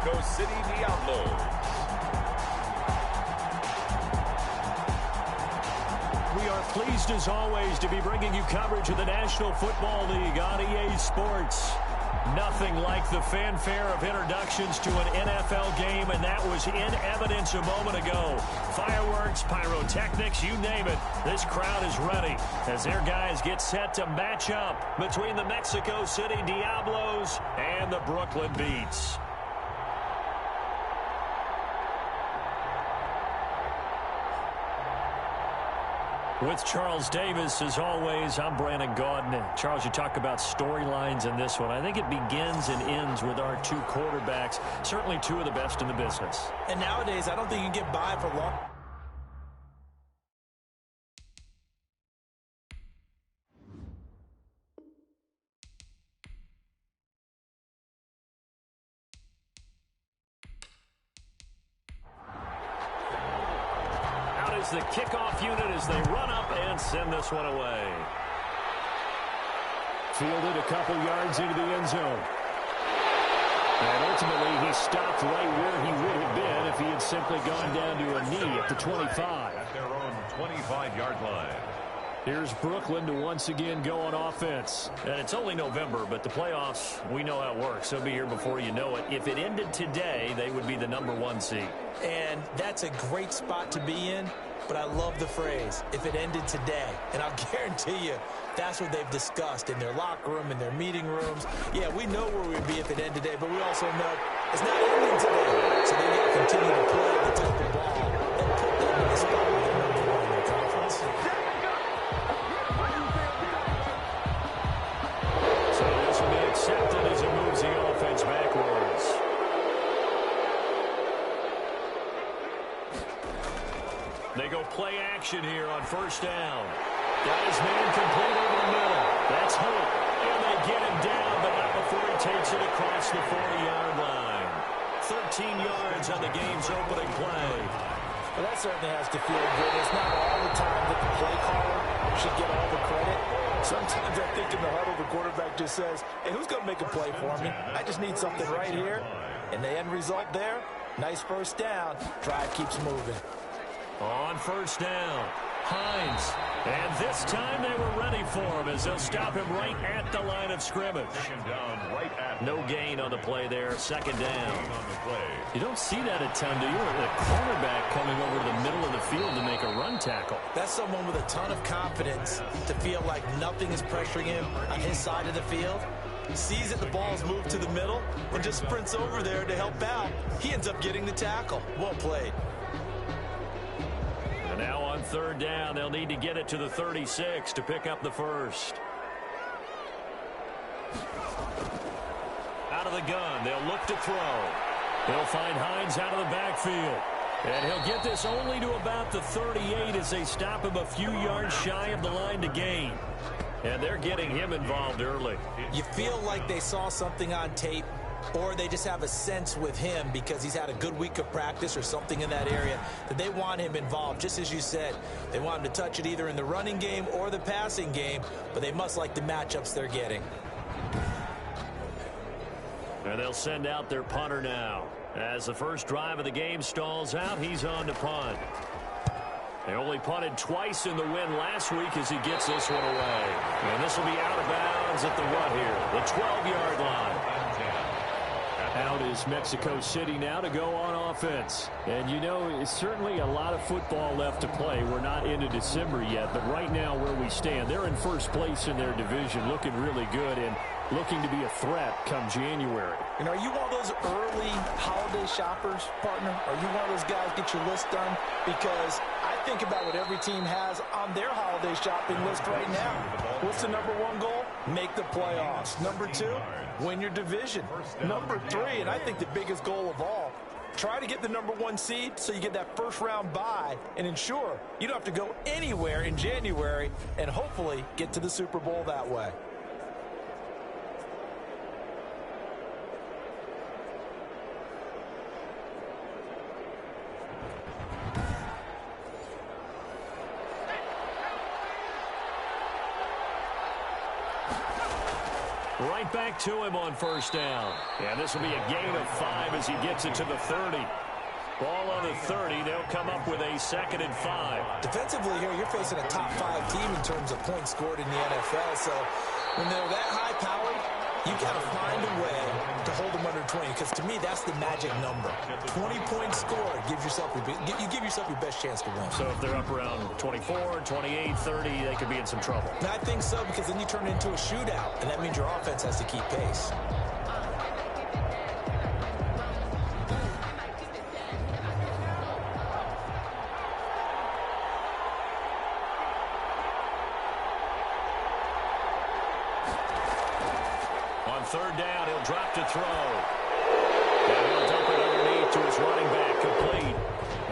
Mexico City Diablos. We are pleased, as always, to be bringing you coverage of the National Football League on EA Sports. Nothing like the fanfare of introductions to an NFL game, and that was in evidence a moment ago. Fireworks, pyrotechnics, you name it. This crowd is ready as their guys get set to match up between the Mexico City Diablos and the Brooklyn Beats. With Charles Davis, as always, I'm Brandon Gaudin. Charles, you talk about storylines in this one. I think it begins and ends with our two quarterbacks, certainly two of the best in the business. And nowadays, I don't think you can get by for long. The kickoff unit as they run up and send this one away. Fielded a couple yards into the end zone. And ultimately he stopped right where he would have been if he had simply gone down to a knee at the 25. At their own 25-yard line. Here's Brooklyn to once again go on offense. And it's only November, but the playoffs, we know how it works. They'll be here before you know it. If it ended today, they would be the #1 seed. And that's a great spot to be in. But I love the phrase, if it ended today. And I'll guarantee you, that's what they've discussed in their locker room, in their meeting rooms. Yeah, we know where we'd be if it ended today, but we also know it's not ending today. So they got to continue to play the type of ball that put them in the spot where they're #1 in their conference. So this will be accepted as it moves the offense backwards. They go play action here on first down. Got his man complete over the middle. That's Hope. And they get him down, but not before he takes it across the 40-yard line. 13 yards on the game's opening play. Well, that certainly has to feel good. It's not all the time that the play caller should get all the credit. Sometimes I think in the huddle, the quarterback just says, hey, who's going to make a play for me? I just need something right here. And the end result there, nice first down. Drive keeps moving. On first down, Hines. And this time they were ready for him as they'll stop him right at the line of scrimmage. No gain on the play there. Second down. You don't see that a ton, do you? The cornerback coming over to the middle of the field to make a run tackle. That's someone with a ton of confidence to feel like nothing is pressuring him on his side of the field. Sees that the ball's moved to the middle and just sprints over there to help out. He ends up getting the tackle. Well played. And now on third down, they'll need to get it to the 36 to pick up the first. Out of the gun, they'll look to throw. They'll find Hines out of the backfield. And he'll get this only to about the 38 as they stop him a few yards shy of the line to gain. And they're getting him involved early. You feel like they saw something on tape, or they just have a sense with him because he's had a good week of practice or something in that area that they want him involved. Just as you said, they want him to touch it either in the running game or the passing game, but they must like the matchups they're getting. And they'll send out their punter now. As the first drive of the game stalls out, he's on to punt. They only punted twice in the win last week as he gets this one away. And this will be out of bounds at the what here? The 12-yard line. Out is Mexico City now to go on offense. And, you know, it's certainly a lot of football left to play. We're not into December yet, but right now where we stand, they're in first place in their division, looking really good and looking to be a threat come January. And are you one of those early holiday shoppers, partner? Are you one of those guys get your list done? Because I think about what every team has on their holiday shopping list right now. What's the #1 goal? Make the playoffs. #2, win your division. #3, and I think the biggest goal of all, try to get the #1 seed so you get that first-round bye and ensure you don't have to go anywhere in January and hopefully get to the Super Bowl that way. Right back to him on first down. And this will be a gain of 5 as he gets it to the 30. Ball on the 30. They'll come up with a 2nd and 5. Defensively here, you're facing a top 5 team in terms of points scored in the NFL. So when they're that high-powered, you got to find a way to hold them under 20, because to me, that's the magic number. 20 points scored gives yourself you give yourself your best chance to win. So if they're up around 24, 28, 30, they could be in some trouble. And I think so, because then you turn it into a shootout, and that means your offense has to keep pace. Third down, he'll drop to throw. And he'll dump it underneath to his running back, complete.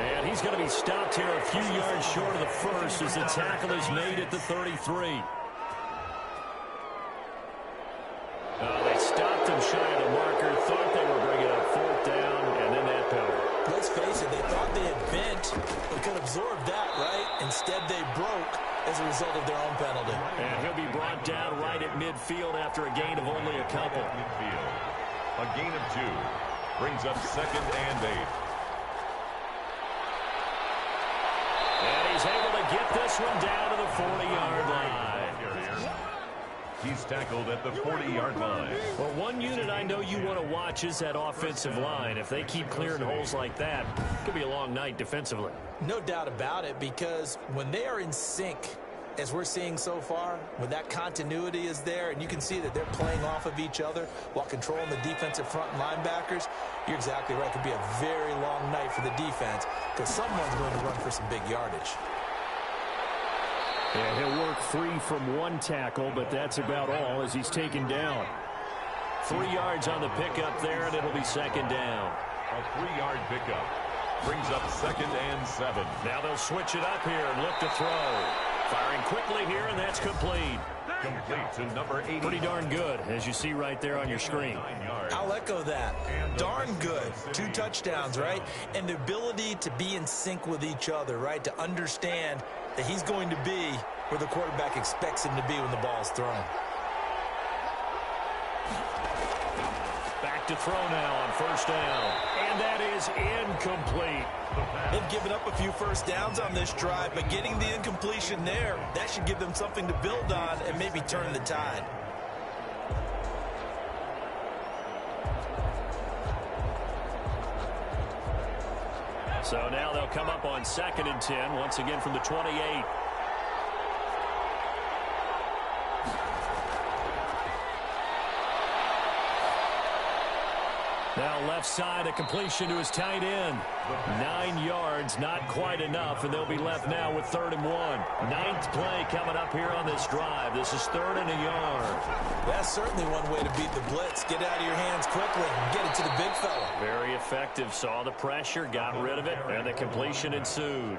And he's going to be stopped here a few yards short of the first as the tackle is made at the 33. They stopped him shy of the marker, thought they were bringing up 4th down, and then that penalty. Let's face it, they thought they had bent but could absorb that, right? Instead, they broke as a result of their own penalty. And he'll be brought down right at midfield after a gain of only a couple. Midfield. A gain of 2 brings up 2nd and 8. And he's able to get this one down to the 40-yard line. He's tackled at the 40-yard line. Well, one unit I know you want to watch is that offensive line. If they keep clearing holes like that, it could be a long night defensively. No doubt about it, because when they are in sync, as we're seeing so far, when that continuity is there, and you can see that they're playing off of each other while controlling the defensive front linebackers, you're exactly right. It could be a very long night for the defense, because someone's going to run for some big yardage. And he'll work free from 1 tackle, but that's about all as he's taken down. 3 yards on the pickup there, and it'll be 2nd down. A 3-yard pickup brings up 2nd and 7. Now they'll switch it up here and look to throw. Firing quickly here, and that's complete. Complete to number 80. Pretty darn good, as you see right there on your screen. I'll echo that. Darn good. 2 touchdowns, right? And the ability to be in sync with each other, right? To understand that he's going to be where the quarterback expects him to be when the ball's thrown. Back to throw now on first down. And that is incomplete. They've given up a few first downs on this drive, but getting the incompletion there, that should give them something to build on and maybe turn the tide. So now they'll come up on 2nd and 10, once again from the 28. Now left side, a completion to his tight end. 9 yards, not quite enough, and they'll be left now with 3rd and 1. 9th play coming up here on this drive. This is 3rd and a yard. That's certainly one way to beat the blitz. Get out of your hands quickly and get it to the big fella. Very effective. Saw the pressure, got rid of it, and the completion ensued.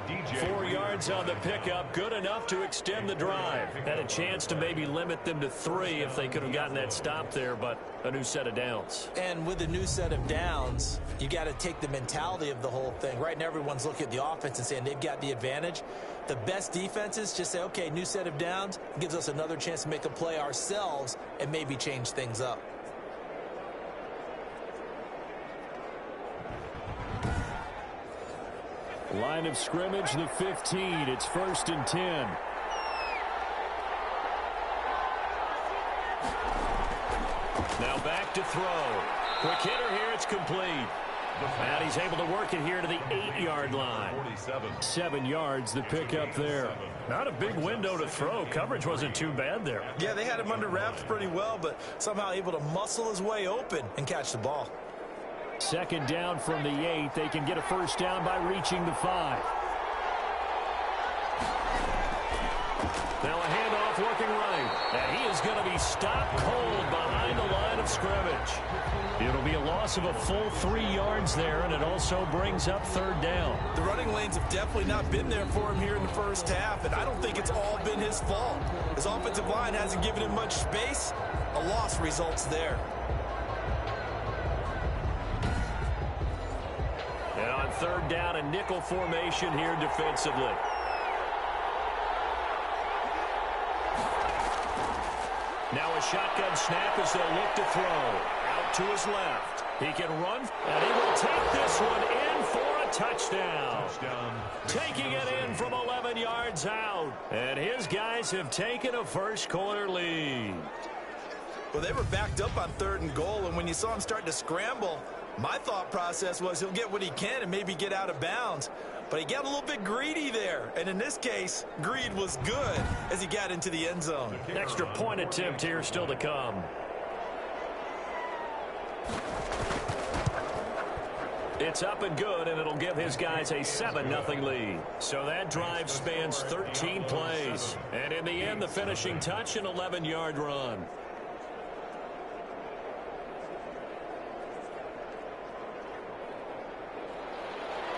4 yards on the pickup, good enough to extend the drive. Had a chance to maybe limit them to 3 if they could have gotten that stop there, but a new set of downs. And with a new set of downs, you got to take the mentality of the whole thing. Right now, everyone's looking at the offense and saying they've got the advantage. The best defenses just say, okay, new set of downs, gives us another chance to make a play ourselves and maybe change things up. Line of scrimmage, the 15. It's 1st and 10. Now back to throw. Quick hitter here, it's complete. And he's able to work it here to the 8-yard line. 7 yards, the pickup there. Not a big window to throw. Coverage wasn't too bad there. Yeah, they had him under wraps pretty well, but somehow able to muscle his way open and catch the ball. 2nd down from the 8. They can get a first down by reaching the 5. Now a handoff working right. And he is going to be stopped cold behind the line of scrimmage. It'll be a loss of a full 3 yards there, and it also brings up 3rd down. The running lanes have definitely not been there for him here in the first half, and I don't think it's all been his fault. His offensive line hasn't given him much space. A loss results there. And on 3rd down, a nickel formation here defensively. Now a shotgun snap as they'll look to throw. Out to his left. He can run, and he will take this one in for a touchdown. Taking it in from 11 yards out. And his guys have taken a first-quarter lead. Well, they were backed up on 3rd and goal, and when you saw him start to scramble, my thought process was he'll get what he can and maybe get out of bounds. But he got a little bit greedy there. And in this case, greed was good as he got into the end zone. Extra point attempt here still to come. It's up and good, and it'll give his guys a 7-0 lead. So that drive spans 13 plays. And in the end, the finishing touch, an 11-yard run.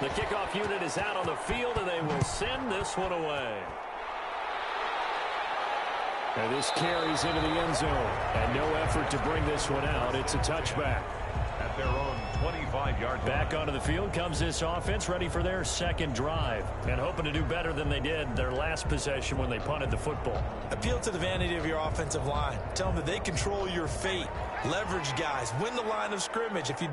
The kickoff unit is out on the field, and they will send this one away. And this carries into the end zone. And no effort to bring this one out. It's a touchback. At their own 25-yard line. Back onto the field comes this offense, ready for their second drive. And hoping to do better than they did their last possession when they punted the football. Appeal to the vanity of your offensive line. Tell them that they control your fate. Leverage guys. Win the line of scrimmage. If you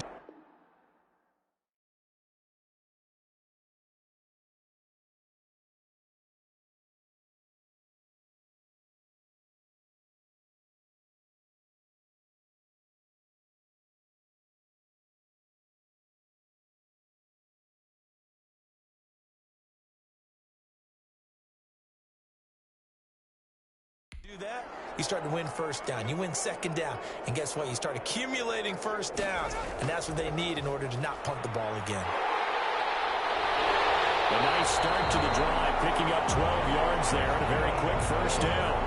do that, you start to win first down. You win second down. And guess what? You start accumulating first downs. And that's what they need in order to not punt the ball again. A nice start to the drive, picking up 12 yards there and a very quick first down.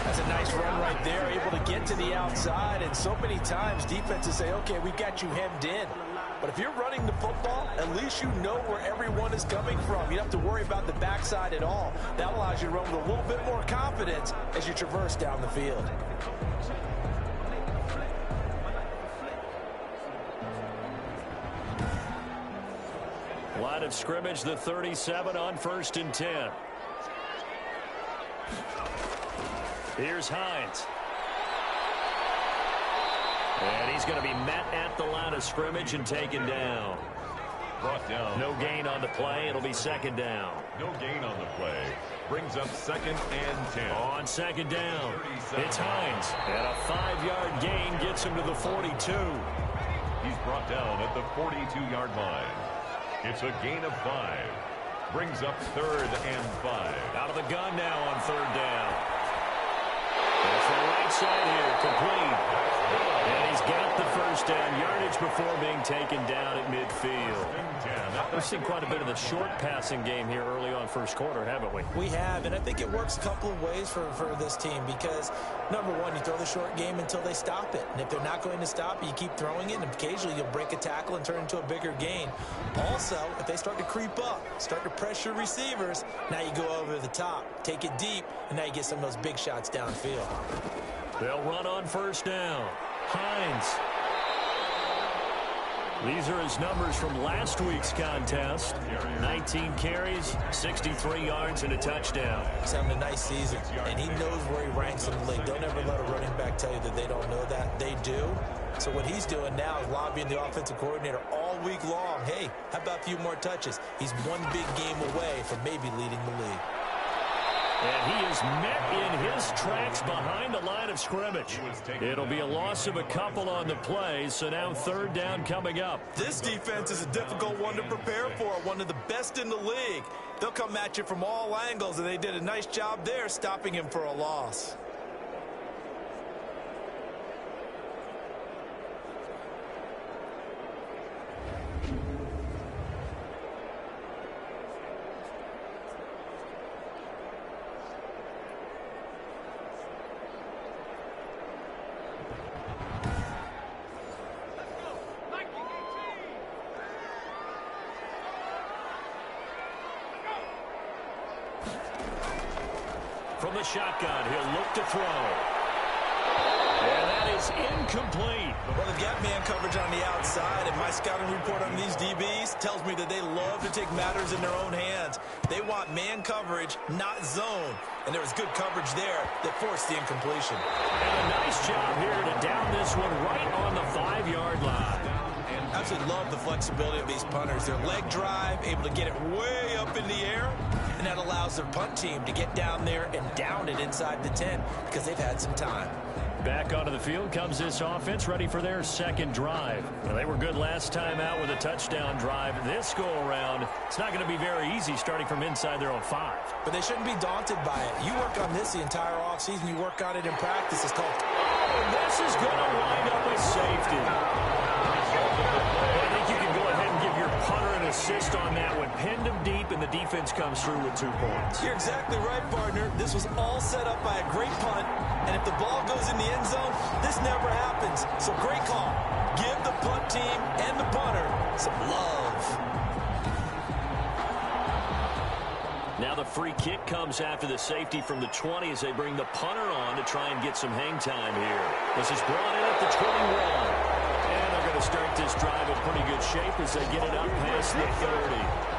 That's a nice run right there, able to get to the outside. And so many times defenses say, okay, we got you hemmed in. But if you're running the football, at least you know where everyone is coming from. You don't have to worry about the backside at all. That allows you to run with a little bit more confidence as you traverse down the field. Line of scrimmage, the 37 on 1st and 10. Here's Hines. And he's going to be met at the line of scrimmage and taken down. Brought down. No gain on the play. It'll be second down. No gain on the play. Brings up 2nd and 10. On second down, it's Hines. And a 5-yard gain gets him to the 42. He's brought down at the 42-yard line. It's a gain of 5. Brings up 3rd and 5. Out of the gun now on 3rd down. And from the right side here, complete. And he's got the first down yardage before being taken down at midfield. We've seen quite a bit of the short passing game here early on first quarter, haven't we? We have, and I think it works a couple of ways for this team because, number one, you throw the short game until they stop it. And if they're not going to stop it, you keep throwing it, and occasionally you'll break a tackle and turn into a bigger gain. Also, if they start to creep up, start to pressure receivers, now you go over the top, take it deep, and now you get some of those big shots downfield. They'll run on first down. Hines. These are his numbers from last week's contest. 19 carries, 63 yards, and a touchdown. He's having a nice season, and he knows where he ranks in the league. Don't ever let a running back tell you that they don't know that. They do. So what he's doing now is lobbying the offensive coordinator all week long. Hey, how about a few more touches? He's one big game away from maybe leading the league. And he is met in his tracks behind the line of scrimmage. It'll be a loss of a couple on the play, so now 3rd down coming up. This defense is a difficult one to prepare for, one of the best in the league. They'll come at you from all angles, and they did a nice job there stopping him for a loss. From the shotgun, he'll look to throw. And that is incomplete. Well, they've got man coverage on the outside, and my scouting report on these DBs tells me that they love to take matters in their own hands. They want man coverage, not zone. And there was good coverage there that forced the incompletion. And a nice job here to down this one right on the 5-yard line. I absolutely love the flexibility of these punters. Their leg drive, able to get it way up in the air, and that allows their punt team to get down there and down it inside the 10 because they've had some time. Back onto the field comes this offense, ready for their second drive. Well, they were good last time out with a touchdown drive. This go-around, it's not going to be very easy starting from inside their own 5. But they shouldn't be daunted by it. You work on this the entire offseason. You work on it in practice. It's called... Oh, this is going to wind up with safety. I think you can go ahead and give your punter an assist on that one. Pinned him deep, and the defense comes through with 2 points. You're exactly right, partner. This was all set up by a great punt, and if the ball goes in the end zone, this never happens. So great call. Give the punt team and the punter some love. Now the free kick comes after the safety from the 20 as they bring the punter on to try and get some hang time here. This is brought in at the 21. And they're going to start this drive in pretty good shape as they get it up past the 30.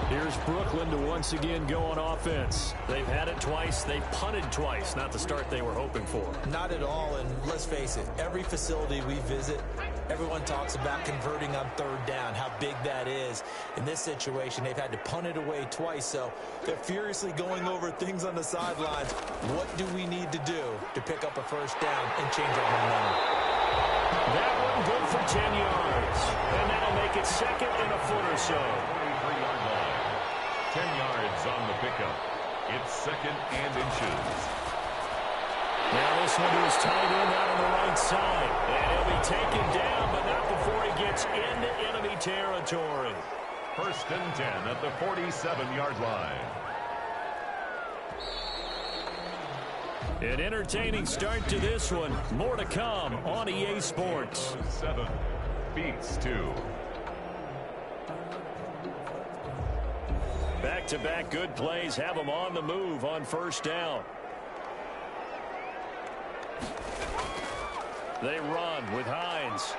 Here's Brooklyn to once again go on offense. They've had it twice. They've punted twice. Not the start they were hoping for. Not at all, and let's face it, every facility we visit, everyone talks about converting on 3rd down, how big that is. In this situation, they've had to punt it away twice, so they're furiously going over things on the sidelines. What do we need to do to pick up a 1st down and change our momentum? That one good for 10 yards. And that'll make it 2nd and a foot or so. 43-yard line. 10 yards on the pickup. It's 2nd and inches. Now this one to his tight end out on the right side. And he'll be taken down, but not before he gets into enemy territory. 1st and 10 at the 47-yard line. An entertaining start to this one. More to come on EA Sports. 7 beats 2. Back-to-back good plays have them on the move on 1st down. They run with Hines.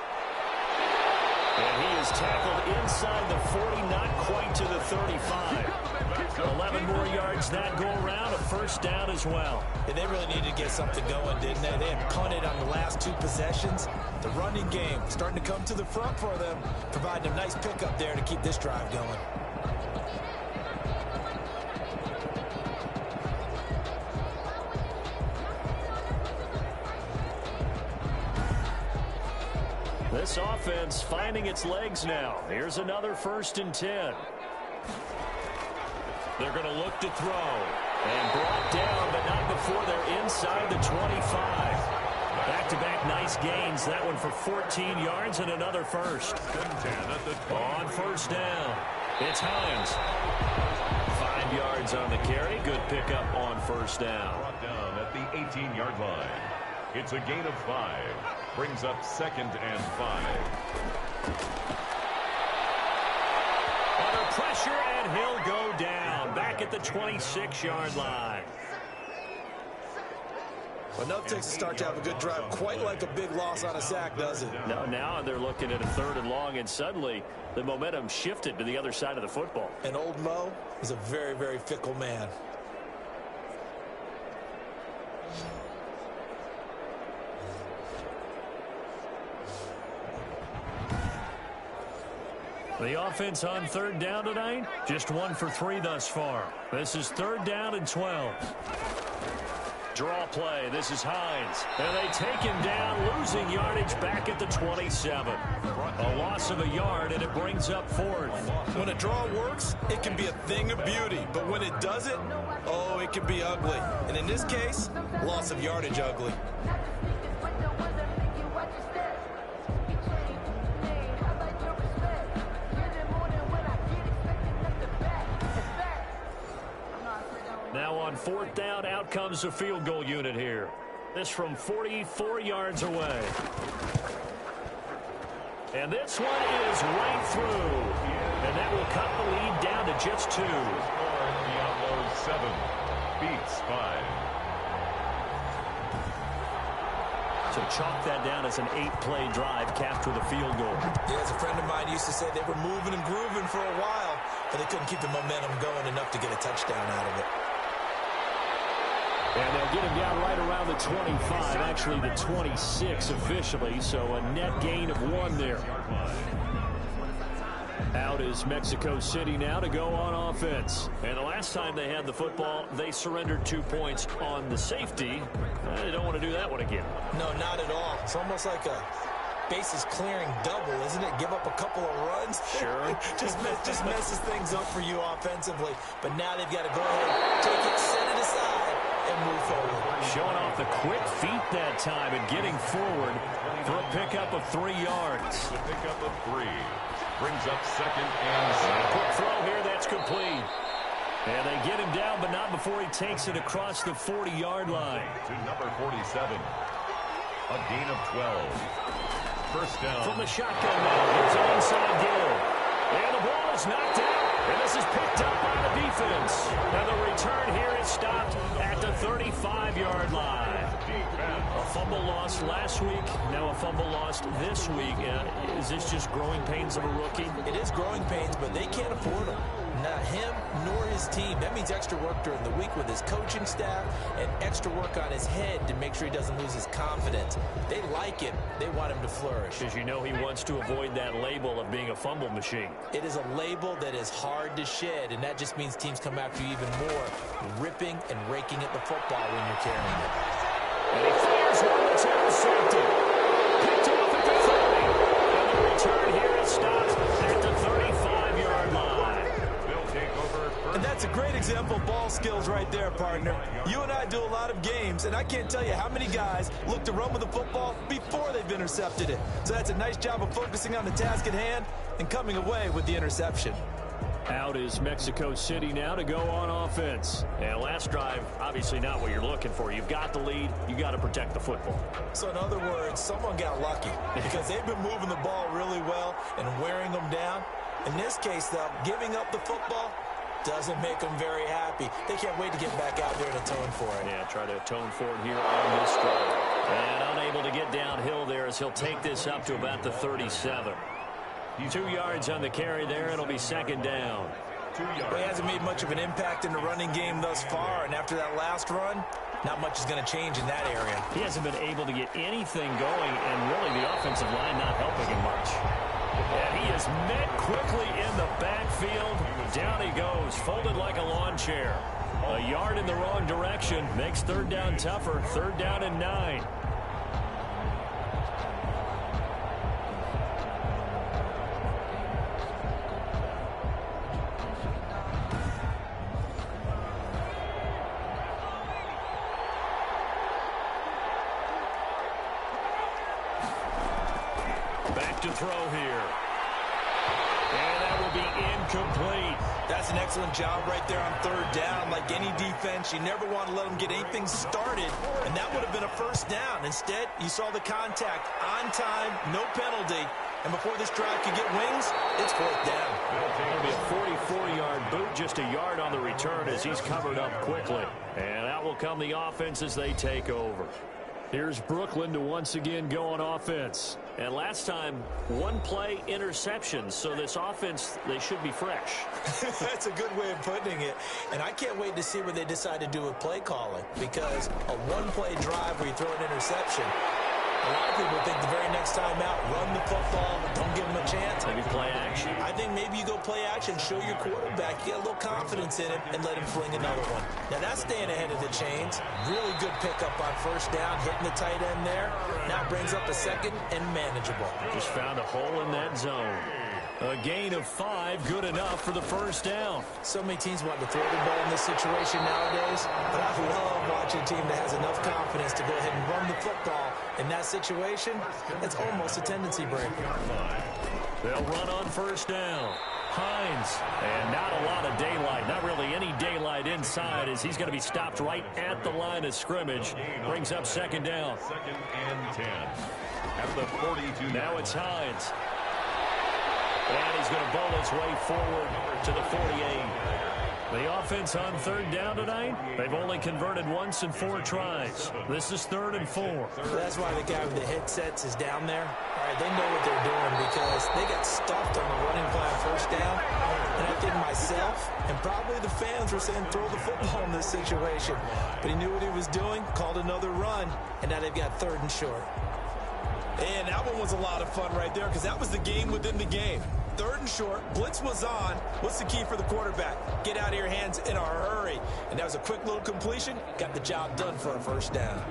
And he is tackled inside the 40, not quite to the 35. 11 more yards that go around, a 1st down as well. And they really needed to get something going, didn't they? They had punted on the last 2 possessions. The running game starting to come to the front for them, providing a nice pickup there to keep this drive going. This offense finding its legs now. Here's another 1st and 10. They're going to look to throw. And brought down, but not before they're inside the 25. Back-to-back nice gains. That one for 14 yards and another 1st. On 1st down, it's Hines. 5 yards on the carry. Good pickup on 1st down. Brought down at the 18-yard line. It's a gain of 5. Brings up 2nd and 5. Under pressure, and he'll go down. Back at the 26-yard line. Enough takes to start to have a good drive. Quite like a big loss on a sack, does it? No, now they're looking at a 3rd and long, and suddenly the momentum shifted to the other side of the football. And old Mo is a very, very fickle man. The offense on 3rd down tonight, just 1 for 3 thus far. This is 3rd down and 12. Draw play. This is Hines. And they take him down, losing yardage back at the 27. A loss of a yard, and it brings up 4th. When a draw works, it can be a thing of beauty. But when it doesn't, oh, it can be ugly. And in this case, loss of yardage ugly. Now on 4th down, out comes the field goal unit here. This from 44 yards away. And this one is right through. And that will cut the lead down to just 2. The Outlaws 7 beats 5. So chalk that down as an 8-play drive capped with a field goal. Yeah, as a friend of mine used to say, they were moving and grooving for a while, but they couldn't keep the momentum going enough to get a touchdown out of it. And they'll get him down right around the 25, actually the 26 officially, so a net gain of 1 there. Out is Mexico City now to go on offense. And the last time they had the football, they surrendered 2 points on the safety. They don't want to do that one again. No, not at all. It's almost like a bases clearing double, isn't it? Give up a couple of runs. Sure. just messes things up for you offensively. But now they've got to go ahead, take it, set it aside, and move forward. Showing off the quick feet that time and getting forward for a pickup of 3 yards. The pickup of 3 brings up 2nd and 7. Quick throw here, that's complete. And they get him down, but not before he takes it across the 40-yard line. To number 47. A gain of 12. First down. From the shotgun now, it's an inside Gill. And the ball is knocked out. And this is picked up by the defense. And the return here is stopped at the 35-yard line. A fumble lost last week, now a fumble lost this week. Is this just growing pains of a rookie? It is growing pains, but they can't afford them. Not him nor his team. That means extra work during the week with his coaching staff and extra work on his head to make sure he doesn't lose his confidence. They like him. They want him to flourish. As you know, he wants to avoid that label of being a fumble machine. It is a label that is hard to shed, and that just means teams come after you even more, ripping and raking at the football when you're carrying it. And he fires one that's intercepted. Picked off at the 30. And the return here is stopped at the 35-yard line. They'll take over first. And that's a great example of ball skills right there, partner. You and I do a lot of games, and I can't tell you how many guys look to run with the football before they've intercepted it. So that's a nice job of focusing on the task at hand and coming away with the interception. Out is Mexico City now to go on offense. And last drive, obviously not what you're looking for. You've got the lead. You got to protect the football. So in other words, someone got lucky because they've been moving the ball really well and wearing them down. In this case, though, giving up the football doesn't make them very happy. They can't wait to get back out there and atone for it. Yeah, try to atone for it here on this drive. And unable to get downhill there as he'll take this up to about the 37. 2 yards on the carry there. It'll be 2nd down. 2 yards. Well, he hasn't made much of an impact in the running game thus far, and after that last run, not much is going to change in that area. He hasn't been able to get anything going, and really the offensive line not helping him much. And he is met quickly in the backfield. Down he goes, folded like a lawn chair. A yard in the wrong direction makes 3rd down tougher. 3rd down and 9. Back to throw here. And that will be incomplete. That's an excellent job right there on 3rd down. Like any defense, you never want to let them get anything started, and that would have been a 1st down. Instead, you saw the contact on time, no penalty, and before this drive could get wings, it's 4th down. It'll be a 44-yard boot, just a yard on the return as he's covered up quickly. And out will come the offense as they take over. Here's Brooklyn to once again go on offense. And last time, 1 play interception. So this offense, they should be fresh. That's a good way of putting it. And I can't wait to see what they decide to do with play calling, because a 1-play drive where you throw an interception, a lot of people think the very next time out, run the football, don't give them a chance. Maybe play action. I think maybe you go play action, show your quarterback, get a little confidence in him, and let him fling another one. Now that's staying ahead of the chains. Really good pickup on 1st down, hitting the tight end there. Now brings up a 2nd and manageable. Just found a hole in that zone. A gain of 5, good enough for the 1st down. So many teams want to throw the ball in this situation nowadays, but I love watching a team that has enough confidence to go ahead and run the football. In that situation, it's almost a tendency break. They'll run on 1st down. Hines, and not a lot of daylight, not really any daylight inside as he's going to be stopped right at the line of scrimmage. Brings up 2nd down. 2nd and 10. At the 42. Now it's Hines. And he's going to bowl his way forward to the 48. The offense on third down tonight, they've only converted once in 4 tries. This is 3rd and 4. That's why the guy with the headsets is down there. All right, they know what they're doing because they got stuffed on the running play on first down. And I think myself and probably the fans were saying throw the football in this situation. But he knew what he was doing, called another run, and now they've got 3rd and short. And that one was a lot of fun right there because that was the game within the game. 3rd and short, blitz was on. What's the key for the quarterback? Get out of your hands in a hurry. And that was a quick little completion. Got the job done for a first down.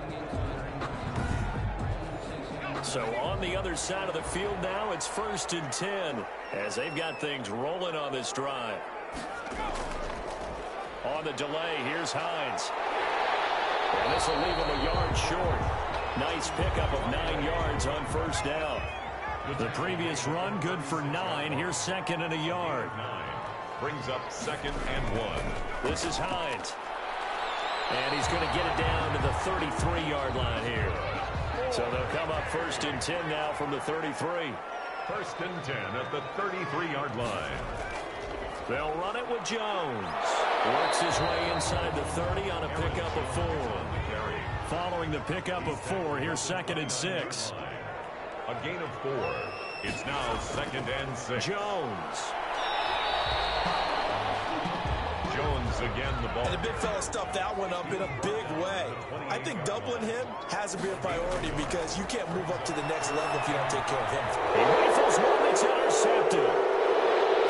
So on the other side of the field now, it's 1st and 10 as they've got things rolling on this drive. On the delay, here's Hines. And this will leave him a yard short. Nice pickup of 9 yards on first down. The previous run, good for 9. Here's 2nd and a yard. Brings up 2nd and 1. This is Hines. And he's going to get it down to the 33-yard line here. So they'll come up 1st and 10 now from the 33. 1st and 10 at the 33-yard line. They'll run it with Jones. Works his way inside the 30 on a pickup of 4. Following the pickup of 4, here's 2nd and 6. A gain of 4. It's now 2nd and 6. Jones. Jones again, the ball. And the big fella stuffed that one up in a big way. I think doubling him has to be a priority because you can't move up to the next level if you don't take care of him. He rifles one that's intercepted.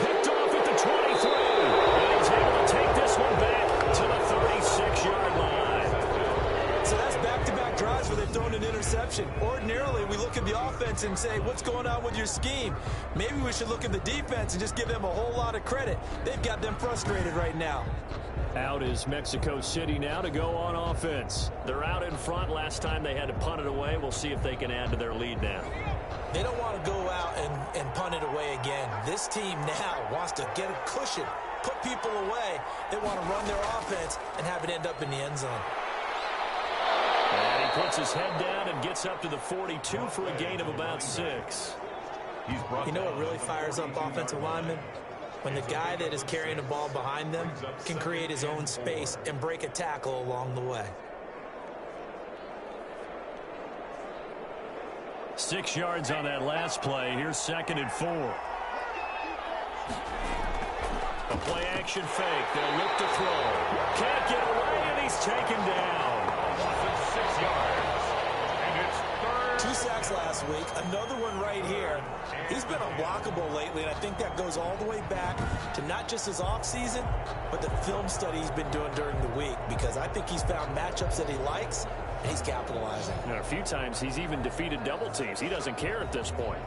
Picked off at the 23. And he's able to take this one back to the 36-yard line. So that's back-to-back drives where they've thrown an interception. Ordinarily, we look at the offense and say, what's going on with your scheme? Maybe we should look at the defense and just give them a whole lot of credit. They've got them frustrated right now. Out is Mexico City now to go on offense. They're out in front. Last time they had to punt it away. We'll see if they can add to their lead now. They don't want to go out and punt it away again. This team now wants to get a cushion, put people away. They want to run their offense and have it end up in the end zone. And he puts his head down and gets up to the 42 for a gain of about 6. You know what really fires up offensive linemen? When the guy that is carrying the ball behind them can create his own space and break a tackle along the way. 6 yards on that last play. Here's 2nd and 4. A play action fake. They'll look to throw. Can't get away, and he's taken down. 6 yards. And it's 3rd. 2 sacks last week. Another one right here. He's been unblockable lately, and I think that goes all the way back to not just his offseason, but the film study he's been doing during the week, because I think he's found matchups that he likes, and he's capitalizing. And a few times he's even defeated double teams. He doesn't care at this point.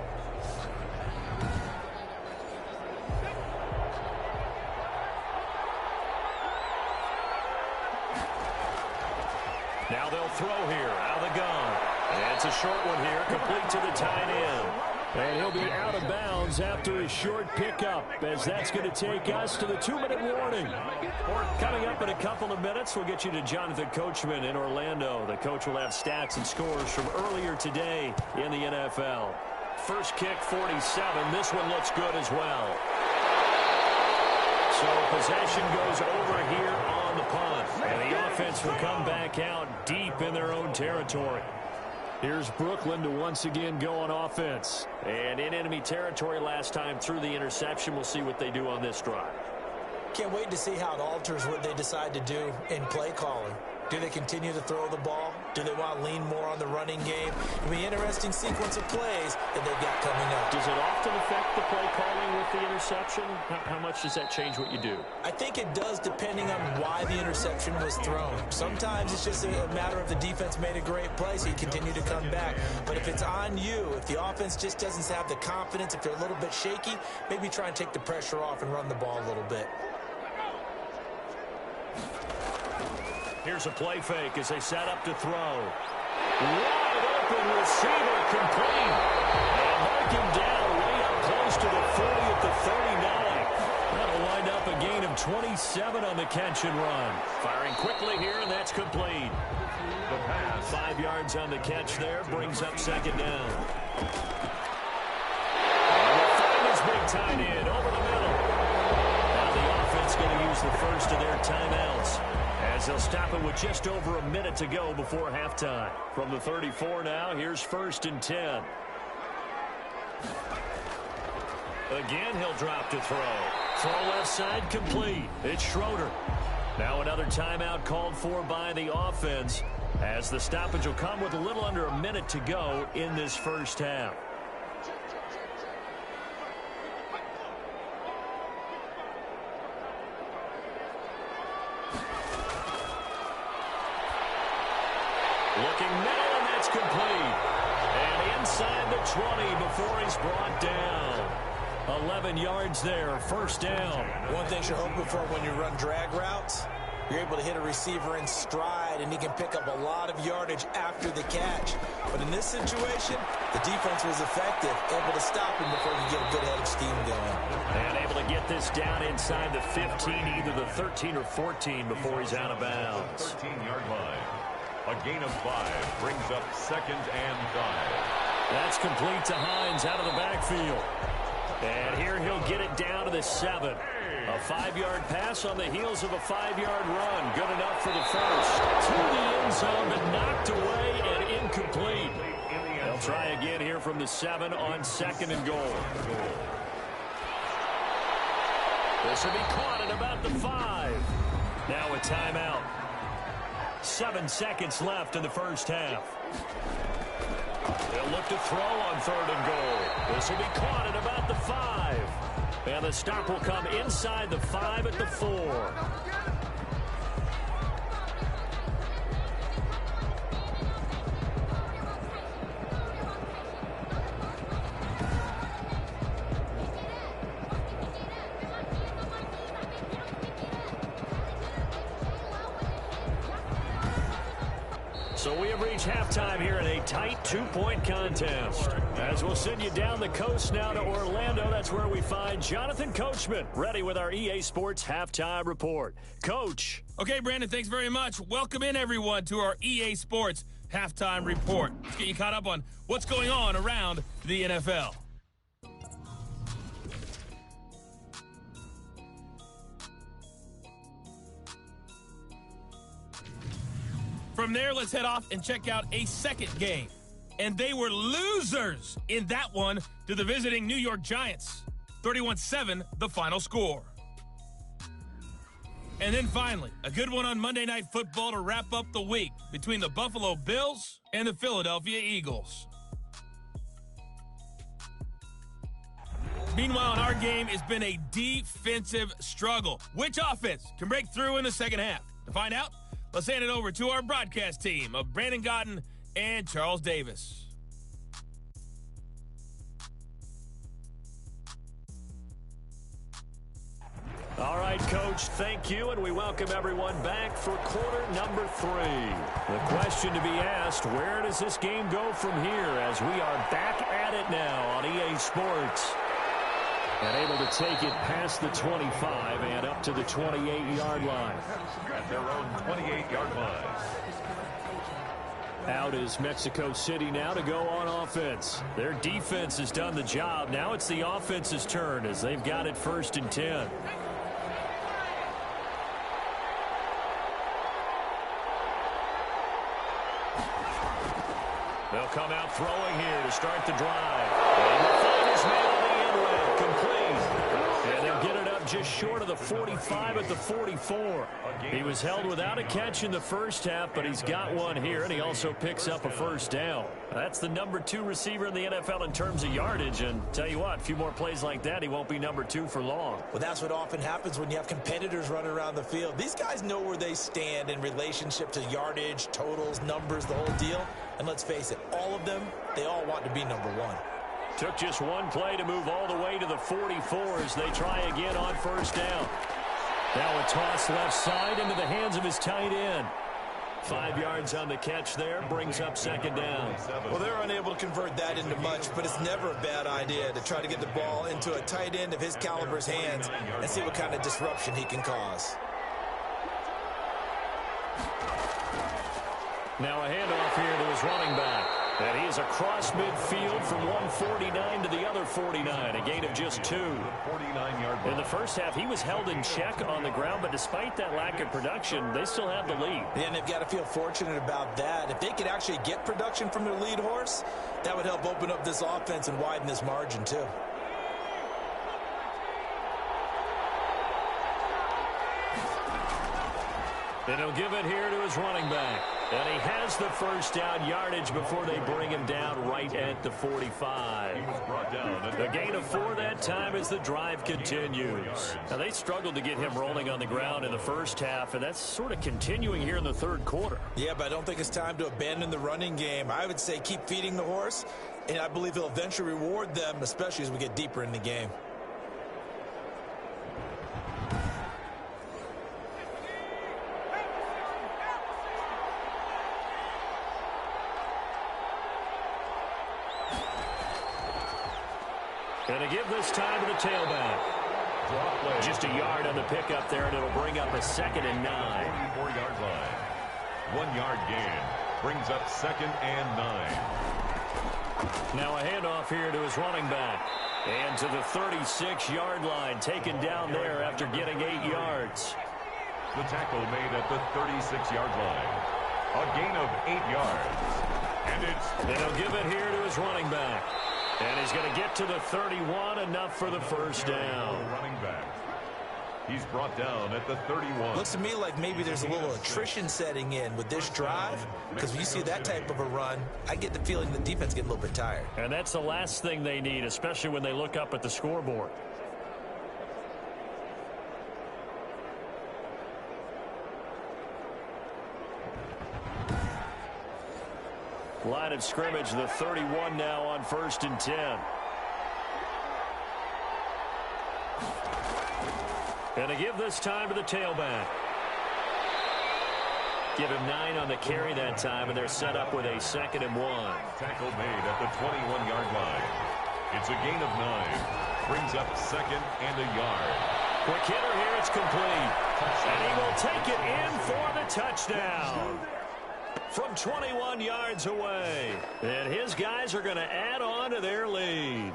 Now they'll throw here out of the gun. And it's a short one here, complete to the tight end. And he'll be out of bounds after his short pickup, as that's going to take us to the 2-minute warning. Coming up in a couple of minutes, we'll get you to Jonathan Coachman in Orlando. The coach will have stats and scores from earlier today in the NFL. First kick, 47. This one looks good as well. So possession goes over here on the punt. And the offense will come back out deep in their own territory. Here's Brooklyn to once again go on offense. And in enemy territory last time through the interception. We'll see what they do on this drive. Can't wait to see how it alters what they decide to do in play calling. Do they continue to throw the ball? Do they want to lean more on the running game? It'll be an interesting sequence of plays that they've got coming up. Does it often affect the play calling with the interception? How much does that change what you do? I think it does, depending on why the interception was thrown. Sometimes it's just a matter of the defense made a great play, so you continue to come back. But if it's on you, if the offense just doesn't have the confidence, if they're a little bit shaky, maybe try and take the pressure off and run the ball a little bit. Here's a play fake as they set up to throw. Wide open receiver complete. And mark him down way up close to the 40 at the 39. That'll wind up a gain of 27 on the catch and run. Firing quickly here, and that's complete. The pass. 5 yards on the catch there, brings up 2nd down. And the find is big tight end over the middle. Now the offense going to use the first first of their timeouts, as they'll stop it with just over a minute to go before halftime. From the 34 now, here's 1st and 10. Again, he'll drop to throw. Throw left side complete. It's Schroeder. Now another timeout called for by the offense, as the stoppage will come with a little under a minute to go in this first half. Looking middle, and that's complete. And inside the 20 before he's brought down. 11 yards there, first down. One thing you're hoping for when you run drag routes, you're able to hit a receiver in stride, and he can pick up a lot of yardage after the catch. But in this situation, the defense was effective, able to stop him before you get a good head of steam going. And able to get this down inside the 15, either the 13 or 14 before he's out of bounds. 13-yard line. A gain of 5 brings up 2nd and 5. That's complete to Hines out of the backfield. And here he'll get it down to the 7. A 5-yard pass on the heels of a 5-yard run. Good enough for the first. To the end zone, but knocked away and incomplete. They'll try again here from the 7 on 2nd and goal. This will be caught at about the 5. Now a timeout. 7 seconds left in the first half. They'll look to throw on 3rd and goal. This will be caught at about the 5. And the stop will come inside the 5 at the 4. So we have reached halftime here in a tight 2-point contest. As we'll send you down the coast now to Orlando, that's where we find Jonathan Coachman, ready with our EA Sports Halftime Report. Coach. Okay, Brandon, thanks very much. Welcome in, everyone, to our EA Sports Halftime Report. Let's get you caught up on what's going on around the NFL. From there, let's head off and check out a second game. And they were losers in that one to the visiting New York Giants. 31-7, the final score. And then finally, a good one on Monday Night Football to wrap up the week between the Buffalo Bills and the Philadelphia Eagles. Meanwhile, in our game, it's been a defensive struggle. Which offense can break through in the second half? To find out, let's hand it over to our broadcast team of Brandon Gotten and Charles Davis. All right, Coach, thank you, and we welcome everyone back for quarter number 3. The question to be asked, where does this game go from here as we are back at it now on EA Sports? And able to take it past the 25 and up to the 28-yard line. At their own 28-yard line. Out is Mexico City now to go on offense. Their defense has done the job. Now it's the offense's turn as they've got it 1st and 10. They'll come out throwing here to start the drive. And the throw is made on the inlet, complete. And they'll get it up just short of the 45 at the 44. He was held without a catch in the first half, but he's got one here, and he also picks up a first down. That's the number 2 receiver in the NFL in terms of yardage, and tell you what, a few more plays like that, he won't be number 2 for long. Well, that's what often happens when you have competitors running around the field. These guys know where they stand in relationship to yardage, totals, numbers, the whole deal. And let's face it, all of them, they all want to be number 1. Took just one play to move all the way to the 44 as they try again on first down. Now a toss left side into the hands of his tight end. 5 yards on the catch there, brings up 2nd down. Well, they're unable to convert that into much, but it's never a bad idea to try to get the ball into a tight end of his caliber's hands and see what kind of disruption he can cause. Now a handoff here to his running back. And he is across midfield from 149 to the other 49, a gain of just 2. In the first half, he was held in check on the ground, but despite that lack of production, they still have the lead. Yeah, and they've got to feel fortunate about that. If they could actually get production from their lead horse, that would help open up this offense and widen this margin, too. And he'll give it here to his running back. And he has the first down yardage before they bring him down right at the 45. A gain of 4 that time as the drive continues. Now, they struggled to get him rolling on the ground in the first half, and that's sort of continuing here in the third quarter. Yeah, but I don't think it's time to abandon the running game. I would say keep feeding the horse, and I believe he'll eventually reward them, especially as we get deeper in the game. Going to give this time to the tailback. Just a yard on the pickup there, and it'll bring up a 2nd and 9. 44-yard line. 1 yard gain. Brings up 2nd and 9. Now a handoff here to his running back. And to the 36-yard line, taken down there after getting 8 yards. The tackle made at the 36-yard line. A gain of 8 yards. And he'll give it here to his running back. And he's going to get to the 31, enough for the first down. Running back. He's brought down at the 31. Looks to me like maybe there's a little attrition setting in with this drive, because when you see that type of a run, I get the feeling the defense getting a little bit tired. And that's the last thing they need, especially when they look up at the scoreboard. Line of scrimmage, the 31 now on 1st and 10. And to give this time to the tailback. Give him 9 on the carry that time, and they're set up with a 2nd and 1. Tackle made at the 21-yard line. It's a gain of 9. Brings up 2nd and a yard. Quick hitter here, it's complete. And he will take it in for the touchdown. From 21 yards away. And his guys are going to add on to their lead.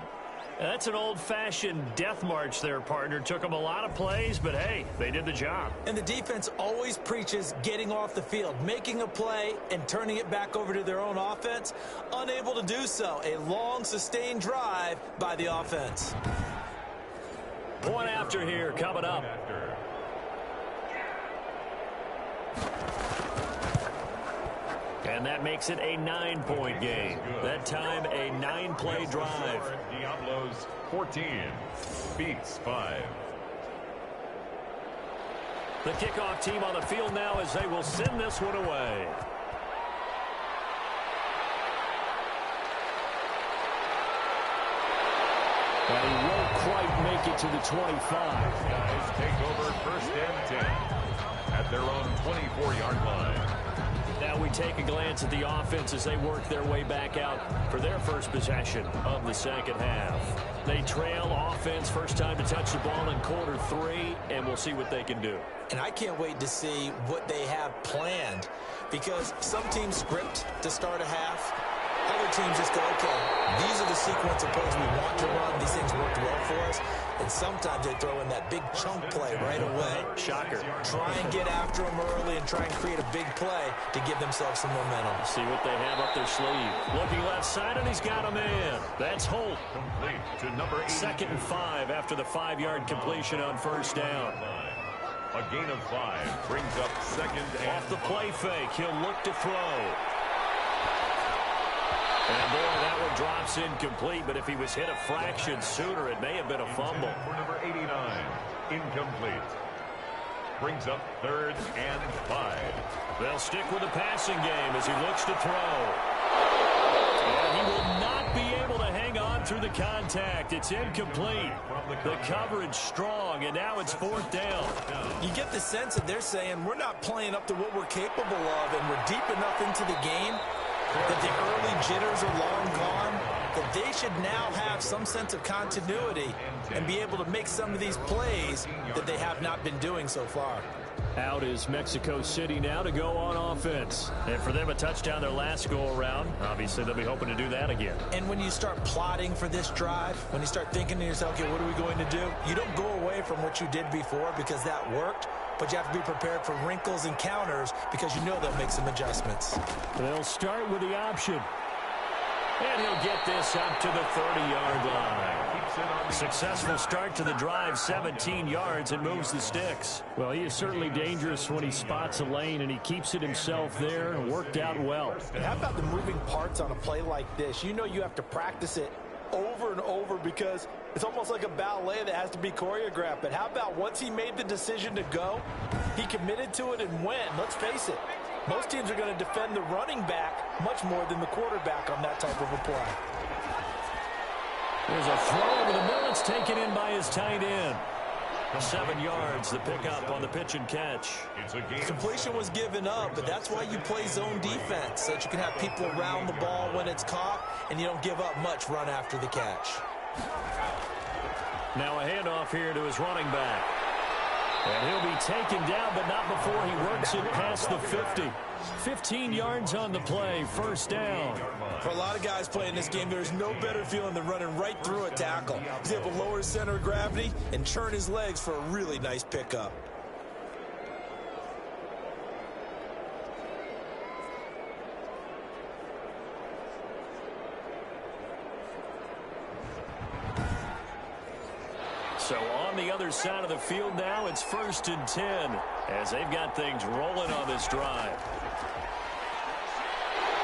That's an old-fashioned death march there, partner. Took them a lot of plays, but hey, they did the job. And the defense always preaches getting off the field, making a play, and turning it back over to their own offense. Unable to do so. A long, sustained drive by the offense. One after here coming up. And that makes it a 9-point game. That time, a 9-play drive. Diablos 14 beats 5. The kickoff team on the field now as they will send this one away. And he won't quite make it to the 25. Guys take over 1st and 10 at their own 24-yard line. Now we take a glance at the offense as they work their way back out for their first possession of the second half. They trail offense, first time to touch the ball in quarter 3, and we'll see what they can do. And I can't wait to see what they have planned, because some teams script to start a half. Other teams just go, okay, these are the sequence of plays we want to run. These things worked well for us. And sometimes they throw in that big chunk play right away. Shocker. Try and get after them early and try and create a big play to give themselves some momentum. See what they have up their sleeve. Looking left side, and he's got a man. That's Holt. Complete to number 8. 2nd and 5 after the 5-yard completion on first down. A gain of 5 brings up 2nd and off the play fake. He'll look to throw. And boy, that one drops incomplete, but if he was hit a fraction sooner, it may have been a fumble. For number 89, incomplete. Brings up 3rd and 5. They'll stick with the passing game as he looks to throw. And he will not be able to hang on through the contact. It's incomplete. The coverage strong, and now it's 4th down. You get the sense that they're saying we're not playing up to what we're capable of, and we're deep enough into the game that the early jitters are long gone, that they should now have some sense of continuity and be able to make some of these plays that they have not been doing so far. Out is Mexico City now to go on offense. And for them, a touchdown their last go-around. Obviously, they'll be hoping to do that again. And when you start plotting for this drive, when you start thinking to yourself, okay, what are we going to do? You don't go away from what you did before because that worked, but you have to be prepared for wrinkles and counters because you know they'll make some adjustments. They'll start with the option. And he'll get this up to the 30-yard line. Successful start to the drive, 17 yards, and moves the sticks. Well, he is certainly dangerous when he spots a lane, and he keeps it himself there and worked out well. And how about the moving parts on a play like this? You know you have to practice it over and over because it's almost like a ballet that has to be choreographed. But how about once he made the decision to go, he committed to it and went. Let's face it, most teams are going to defend the running back much more than the quarterback on that type of a play. There's a throw over the middle. It's taken in by his tight end. 7 yards, the pickup on the pitch and catch. Completion was given up, but that's why you play zone defense, so that you can have people around the ball when it's caught, and you don't give up much run after the catch. Now a handoff here to his running back. And he'll be taken down, but not before he works it past the 50. 15 yards on the play, first down. For a lot of guys playing this game, there's no better feeling than running right through a tackle. He's able to lower his center of gravity and churn his legs for a really nice pickup. So on the other side of the field now, it's 1st and 10 as they've got things rolling on this drive.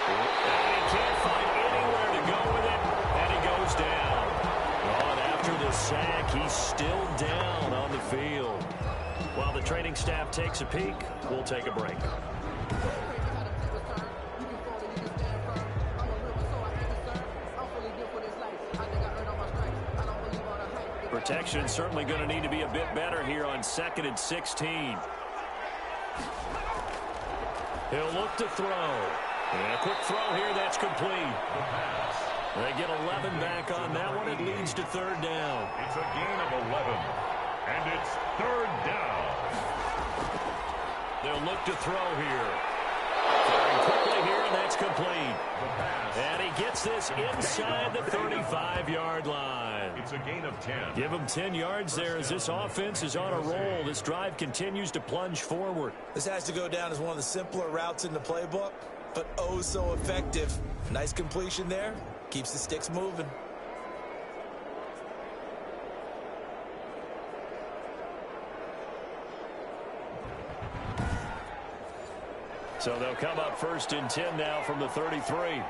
And he can't find anywhere to go with it, and he goes down. On after the sack, he's still down on the field. While the training staff takes a peek, we'll take a break. Protection certainly going to need to be a bit better here on 2nd and 16. He'll look to throw. And a quick throw here, that's complete. They get 11 back on that one. It leads to 3rd down. It's a gain of 11, and it's 3rd down. They'll look to throw here. Throwing quickly here, and that's complete. And he gets this inside the 35-yard line. It's a gain of 10. Give him 10 yards there as this offense is on a roll. This drive continues to plunge forward. This has to go down as one of the simpler routes in the playbook, but oh so effective. Nice completion there. Keeps the sticks moving. So they'll come up 1st and 10 now from the 33.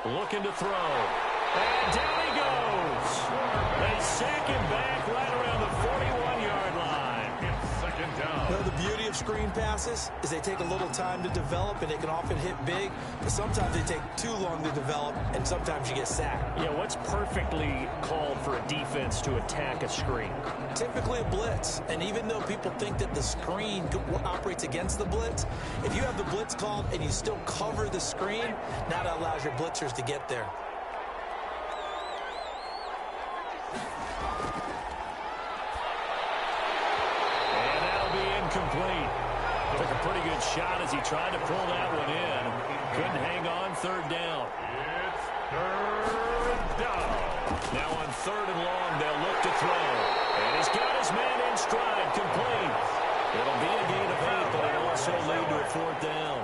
Looking to throw. And down he goes. They sack him back right around the 41-yard line. It's 2nd down. You know, the beauty of screen passes is they take a little time to develop, and they can often hit big, but sometimes they take too long to develop, and sometimes you get sacked. Yeah, what's perfectly called for a defense to attack a screen? Typically a blitz, and even though people think that the screen operates against the blitz, if you have the blitz called and you still cover the screen, now that allows your blitzers to get there. And that'll be incomplete. Took a pretty good shot as he tried to pull that one in. Couldn't hang on, 3rd down. It's 3rd down. Now on 3rd and long, they'll look to throw. And he's got his man in stride, complete. It'll be a gain of 8, but it'll also lead to a 4th down.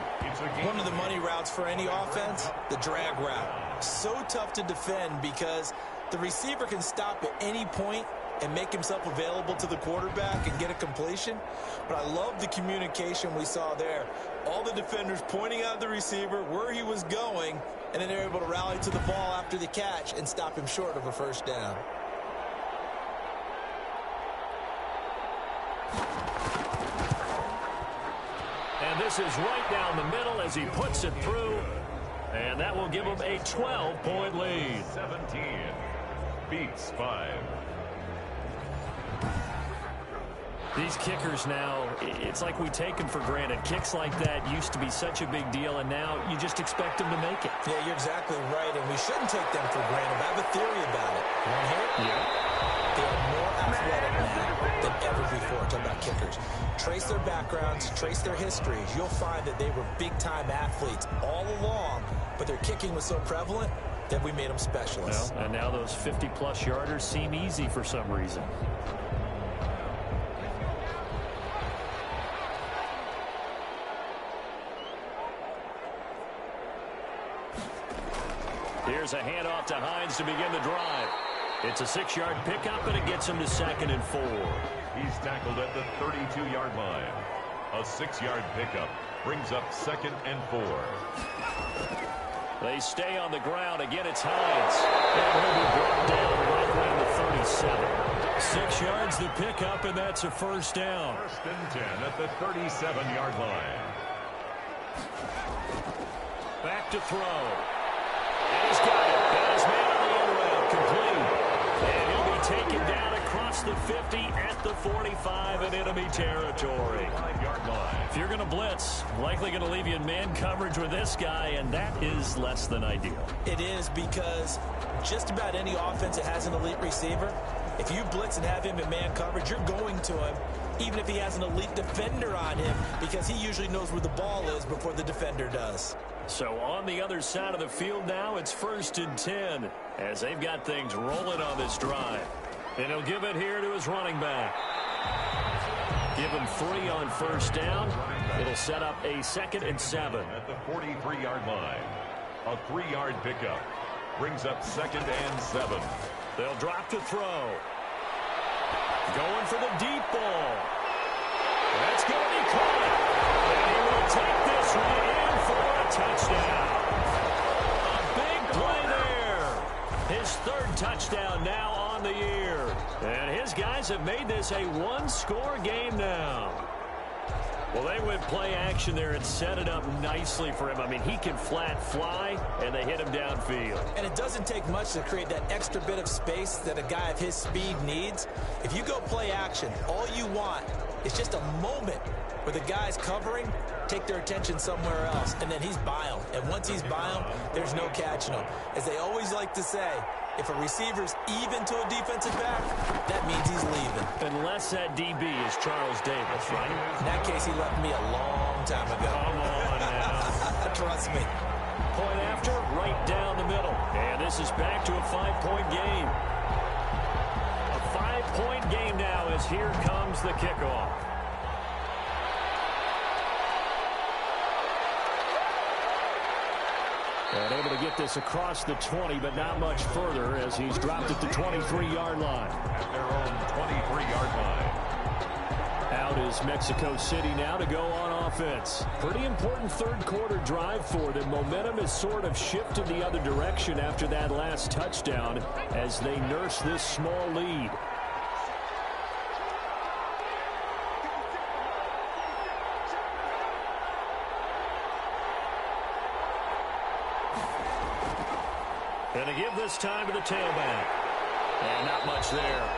One of the money routes for any offense, the drag route. So tough to defend because the receiver can stop at any point and make himself available to the quarterback and get a completion. But I love the communication we saw there. All the defenders pointing out the receiver where he was going, and then they're able to rally to the ball after the catch and stop him short of a 1st down. And this is right down the middle as he puts it through. And that will give him a 12-point lead. 17 beats 5. These kickers now, it's like we take them for granted. Kicks like that used to be such a big deal, and now you just expect them to make it. Yeah, you're exactly right, and we shouldn't take them for granted. I have a theory about it. You want to hear it? Yeah. They are more athletic now. ever before. Talking about kickers. Trace their backgrounds, trace their histories. You'll find that they were big-time athletes all along, but their kicking was so prevalent that we made them specialists. Well, and now those 50-plus yarders seem easy for some reason. Here's a handoff to Hines to begin the drive. It's a 6-yard pickup, and it gets him to 2nd and 4. He's tackled at the 32-yard line. A 6-yard pickup brings up 2nd and 4. They stay on the ground. Again, it's Hines. And he'll be brought down right around the 37. 6 yards the pickup, and that's a first down. 1st and 10 at the 37-yard line. Back to throw. And he's got it. Got his man on the end route. Complete. And he'll be taken down across the 50 at the 45 in enemy territory. 5-yard line. If you're going to blitz, likely going to leave you in man coverage with this guy, and that is less than ideal. It is, because just about any offense that has an elite receiver, if you blitz and have him in man coverage, you're going to him, even if he has an elite defender on him, because he usually knows where the ball is before the defender does. So on the other side of the field now, it's 1st and 10 as they've got things rolling on this drive. And he'll give it here to his running back. Give him 3 on 1st down. It'll set up a 2nd and 7. At the 43-yard line. A 3-yard pickup brings up 2nd and 7. They'll drop to throw. Going for the deep ball. That's going to be caught. And he will take this one in for a touchdown. A big play there. His 3rd touchdown now on the year. And his guys have made this a 1-score game now. Well, they went play action there and set it up nicely for him. I mean, he can flat fly, and they hit him downfield. And it doesn't take much to create that extra bit of space that a guy of his speed needs. If you go play action, all you want is just a moment where the guy's covering, take their attention somewhere else, and then he's by him. And once he's by him, there's no catching him. As they always like to say, if a receiver's even to a defensive back, that means he's leaving. Unless that DB is Charles Davis, right? In that case, he left me a long time ago. Come on now. Trust me. Point after, right down the middle. And this is back to a 5-point game. A 5-point game now as here comes the kickoff. And able to get this across the 20, but not much further as he's dropped at the 23-yard line. At their own 23-yard line. Out is Mexico City now to go on offense. Pretty important 3rd quarter drive for them. Momentum has sort of shifted the other direction after that last touchdown as they nurse this small lead. And to give this time to the tailback. And not much there.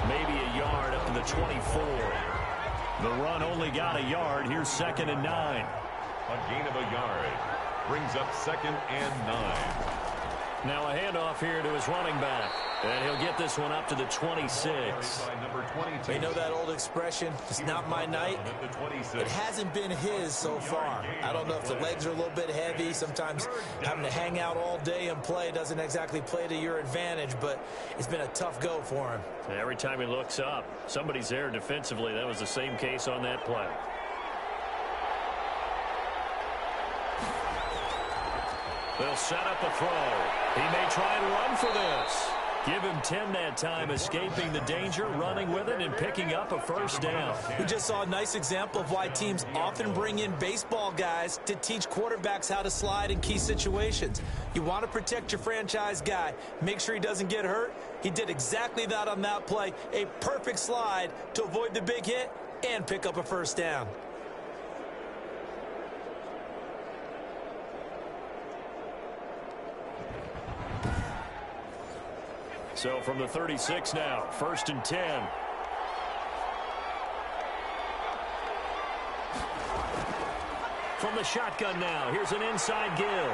Maybe a yard up to the 24. The run only got a yard. Here's 2nd and 9. A gain of a yard brings up 2nd and 9. Now a handoff here to his running back. And he'll get this one up to the 26. By number 22. You know that old expression, it's not my night? It hasn't been his so far. I don't know if the legs are a little bit heavy. Sometimes having to hang out all day and play doesn't exactly play to your advantage, but it's been a tough go for him. Every time he looks up, somebody's there defensively. That was the same case on that play. They'll set up a throw. He may try and run for this. Give him 10 that time, escaping the danger, running with it, and picking up a 1st down. We just saw a nice example of why teams often bring in baseball guys to teach quarterbacks how to slide in key situations. You want to protect your franchise guy. Make sure he doesn't get hurt. He did exactly that on that play. A perfect slide to avoid the big hit and pick up a 1st down. So from the 36 now, 1st and 10. From the shotgun now, here's an inside give.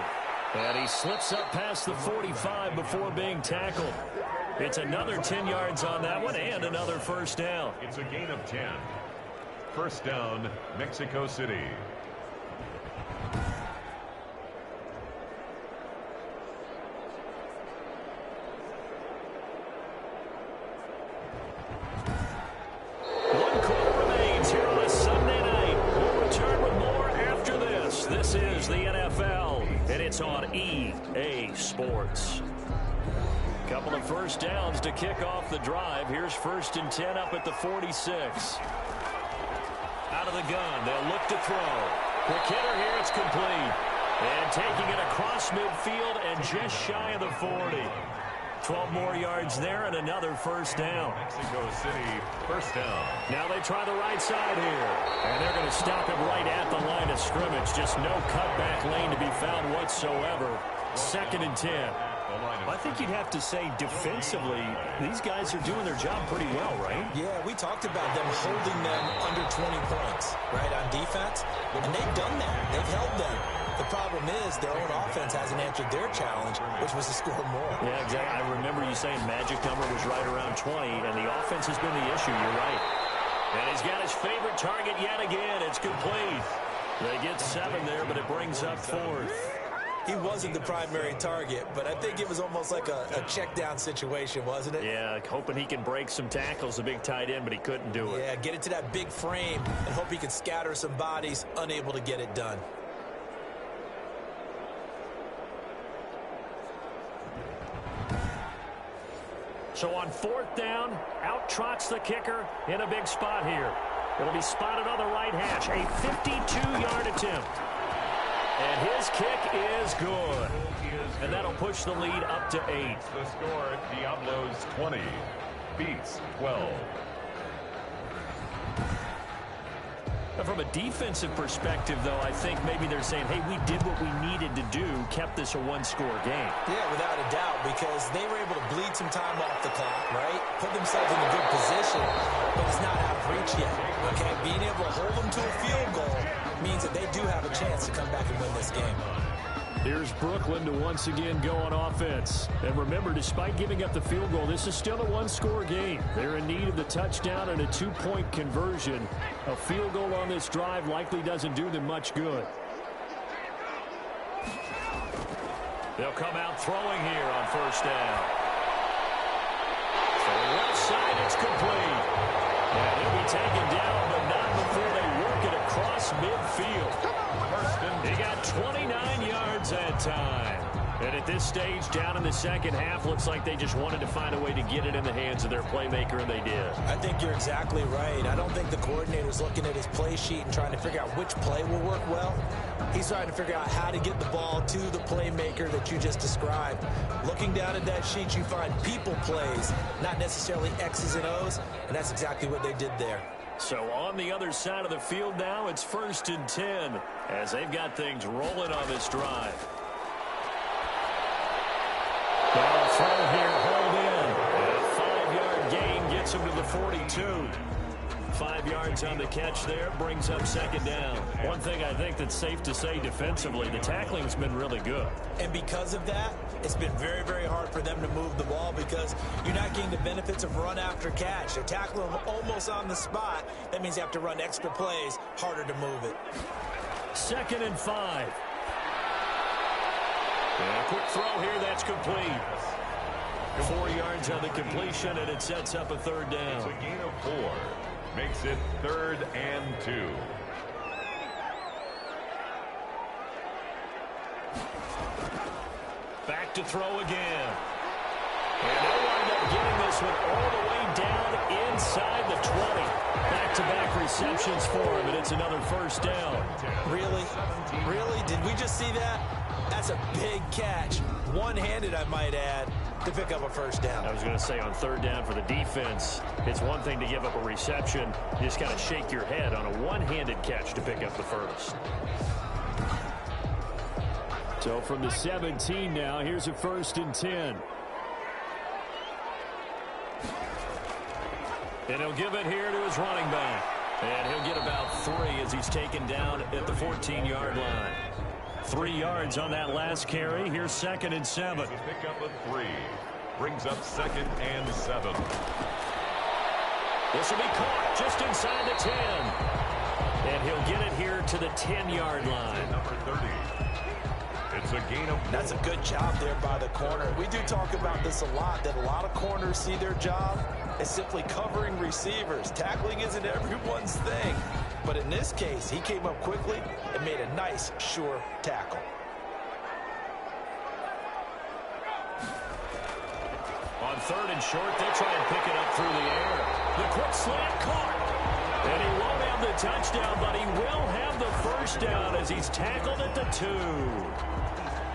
And he slips up past the 45 before being tackled. It's another 10 yards on that one and another first down. It's a gain of 10. First down, Mexico City. One quarter remains here on a Sunday night. We'll return with more after this. This is the NFL, and it's on EA Sports. Couple of first downs to kick off the drive. Here's 1st and 10 up at the 46. Out of the gun, they'll look to throw. Quick hitter here, it's complete. And taking it across midfield and just shy of the 40. 12 more yards there and another first down. Mexico City, first down. Now they try the right side here. And they're going to stop it right at the line of scrimmage. Just no cutback lane to be found whatsoever. 2nd and 10. I think you'd have to say defensively, these guys are doing their job pretty well, right? Yeah, we talked about them holding them under 20 points, right, on defense. And they've done that. They've held them. The problem is their own offense hasn't answered their challenge, which was to score more. Yeah, exactly. I remember you saying magic number was right around 20, and the offense has been the issue. You're right. And he's got his favorite target yet again. It's complete. They get 7 there, but it brings up 4th. He wasn't the primary target, but I think it was almost like a check down situation, wasn't it? Yeah, hoping he can break some tackles, a big tight end, but he couldn't do it. Yeah, get it to that big frame and hope he can scatter some bodies, unable to get it done. So on 4th down, out trots the kicker in a big spot here. It'll be spotted on the right hash, a 52-yard attempt. And his kick is good. And that'll push the lead up to 8. The score, Diablos 20, Beats 12. From a defensive perspective, though, I think maybe they're saying, hey, we did what we needed to do, kept this a one-score game. Yeah, without a doubt, because they were able to bleed some time off the clock, right? Put themselves in a good position, but it's not out of reach yet, okay? Being able to hold them to a field goal means that they do have a chance to come back and win this game. Here's Brooklyn to once again go on offense. And remember, despite giving up the field goal, this is still a one-score game. They're in need of the touchdown and a 2-point conversion. A field goal on this drive likely doesn't do them much good. They'll come out throwing here on 1st down. To the left side, it's complete. And he'll be taken down, but not before they work it across midfield. He got 29 yards that time. And at this stage, down in the second half, looks like they just wanted to find a way to get it in the hands of their playmaker, and they did. I think you're exactly right. I don't think the coordinator's looking at his play sheet and trying to figure out which play will work well. He's trying to figure out how to get the ball to the playmaker that you just described. Looking down at that sheet, you find people plays, not necessarily X's and O's, and that's exactly what they did there. So on the other side of the field now, it's 1st and 10 as they've got things rolling on this drive. Ball throw here, hold in. And a 5-yard gain gets him to the 42. 5 yards on the catch there, brings up 2nd down. One thing I think that's safe to say defensively, the tackling's been really good. And because of that, it's been very, very hard for them to move the ball because you're not getting the benefits of run after catch. They're tackling them almost on the spot. That means you have to run extra plays, harder to move it. 2nd and 5. And a quick throw here, that's complete. 4 yards on the completion, and it sets up a 3rd down. It's a gain of 4. Makes it 3rd and 2. Back to throw again. And they'll wind up getting this one all the way down inside the 20. Back-to-back receptions for him, and it's another 1st down. Really? Really? Did we just see that? That's a big catch. One-handed, I might add, to pick up a 1st down. I was going to say on 3rd down for the defense, it's one thing to give up a reception. You just got to shake your head on a one-handed catch to pick up the 1st. So from the 17 now, here's a 1st and 10. And he'll give it here to his running back. And he'll get about 3 as he's taken down at the 14-yard line. 3 yards on that last carry. Here's 2nd and 7. Pick up a 3. Brings up 2nd and 7. This will be caught just inside the 10. And he'll get it here to the 10-yard line. Number 30. It's a gain of 4. That's a good job there by the corner. We do talk about this a lot, that a lot of corners see their job as simply covering receivers. Tackling isn't everyone's thing. But in this case, he came up quickly and made a nice, sure tackle. On 3rd and short, they try and pick it up through the air. The quick slant caught. And he won't have the touchdown, but he will have the first down as he's tackled at the 2.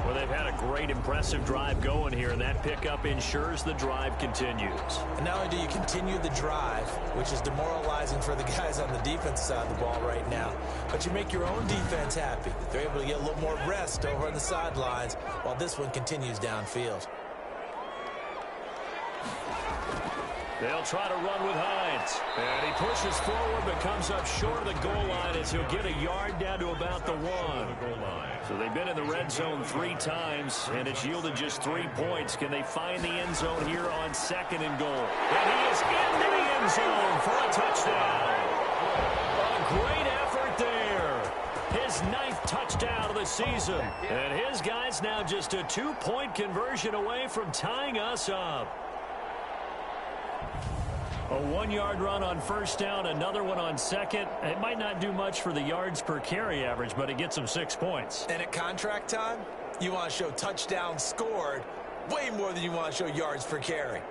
Well, they've had a great, impressive drive going here, and that pickup ensures the drive continues. And not only do you continue the drive, which is demoralizing for the guys on the defense side of the ball right now, but you make your own defense happy. They're able to get a little more rest over on the sidelines while this one continues downfield. They'll try to run with Hines. And he pushes forward but comes up short of the goal line as he'll get a yard down to about the 1. So they've been in the red zone 3 times, and it's yielded just 3 points. Can they find the end zone here on 2nd and goal? And he is into the end zone for a touchdown. A great effort there. His 9th touchdown of the season. And his guy's now just a 2-point conversion away from tying us up. A 1-yard run on 1st down, another one on 2nd. It might not do much for the yards per carry average, but it gets them 6 points. And at contract time, you want to show touchdowns scored way more than you want to show yards per carry.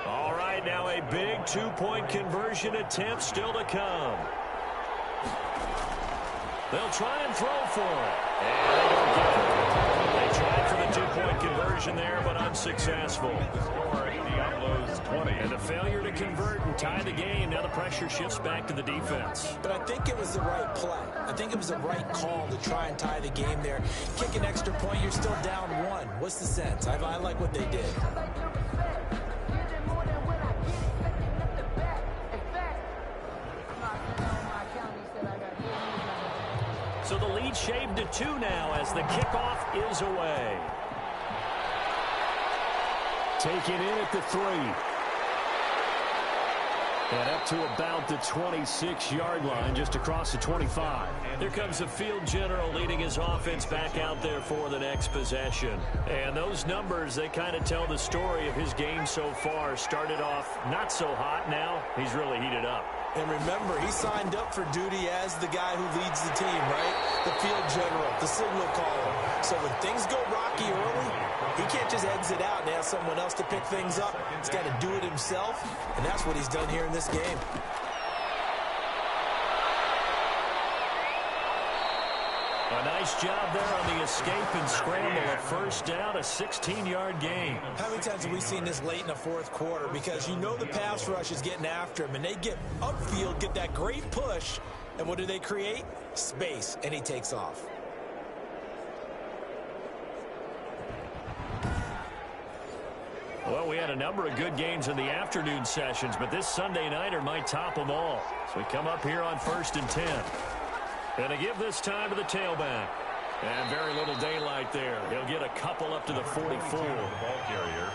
All right, now a big 2-point conversion attempt still to come. They'll try and throw for it. And they don't get it. They tried for the 2-point conversion there, but unsuccessful. The score, Diablos 20. And a failure to convert and tie the game. Now the pressure shifts back to the defense. But I think it was the right play. I think it was the right call to try and tie the game there. Kick an extra point, you're still down 1. What's the sense? I like what they did. So the lead shaved to 2 now as the kickoff is away. Taken in at the 3. And up to about the 26-yard line, just across the 25. Here comes the field general leading his offense back out there for the next possession. And those numbers, they kind of tell the story of his game so far. Started off not so hot. Now he's really heated up. And remember, he signed up for duty as the guy who leads the team, right? The field general, the signal caller. So when things go rocky early, he can't just exit out and ask someone else to pick things up. He's got to do it himself, and that's what he's done here in this game. A nice job there on the escape and scramble. A 1st down, a 16-yard gain. How many times have we seen this late in the 4th quarter? Because you know the pass rush is getting after him, and they get upfield, get that great push, and what do they create? Space, and he takes off. Well, we had a number of good games in the afternoon sessions, but this Sunday nighter might top them all. So we come up here on 1st and 10. And to give this time to the tailback. And very little daylight there. He'll get a couple up to the 44.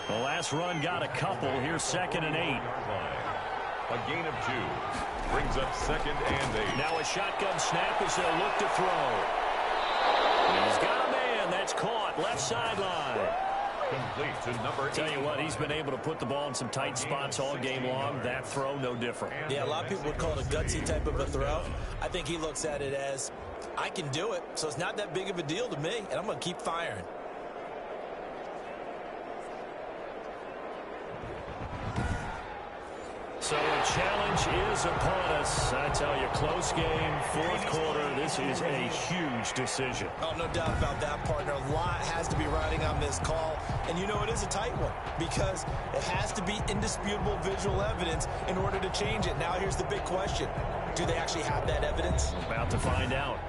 The last run got a couple. Here's 2nd and 8. A gain of 2. Brings up 2nd and 8. Now a shotgun snap as they'll look to throw. He's got a man. That's caught. Left sideline. Complete to number 8. Tell you what, he's been able to put the ball in some tight spots all game long. That throw, no different. Yeah, a lot of people would call it a gutsy type of a throw. I think he looks at it as, I can do it, so it's not that big of a deal to me, and I'm going to keep firing. So a challenge is upon us. I tell you, close game, 4th quarter. This is a huge decision. Oh, no doubt about that, partner. A lot has to be riding on this call. And you know it is a tight one because it has to be indisputable visual evidence in order to change it. Now here's the big question. Do they actually have that evidence? About to find out.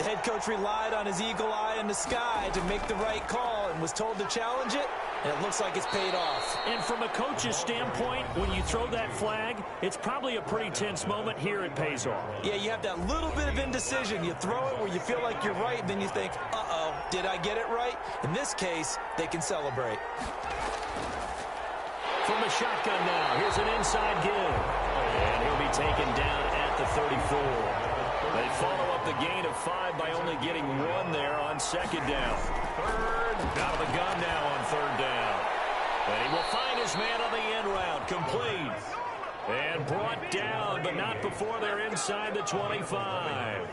head coach relied on his eagle eye in the sky to make the right call and was told to challenge it, and it looks like it's paid off. And from a coach's standpoint, when you throw that flag, it's probably a pretty tense moment. Here it pays off. Yeah, you have that little bit of indecision. You throw it where you feel like you're right, and then you think, uh-oh, did I get it right? In this case, they can celebrate. From the shotgun now, here's an inside give. And he'll be taken down at the 34. They follow up the gain of 5 by only getting 1 there on second down. Third, out of the gun now on third down. And he will find his man on the end route, complete. And brought down, but not before they're inside the 25.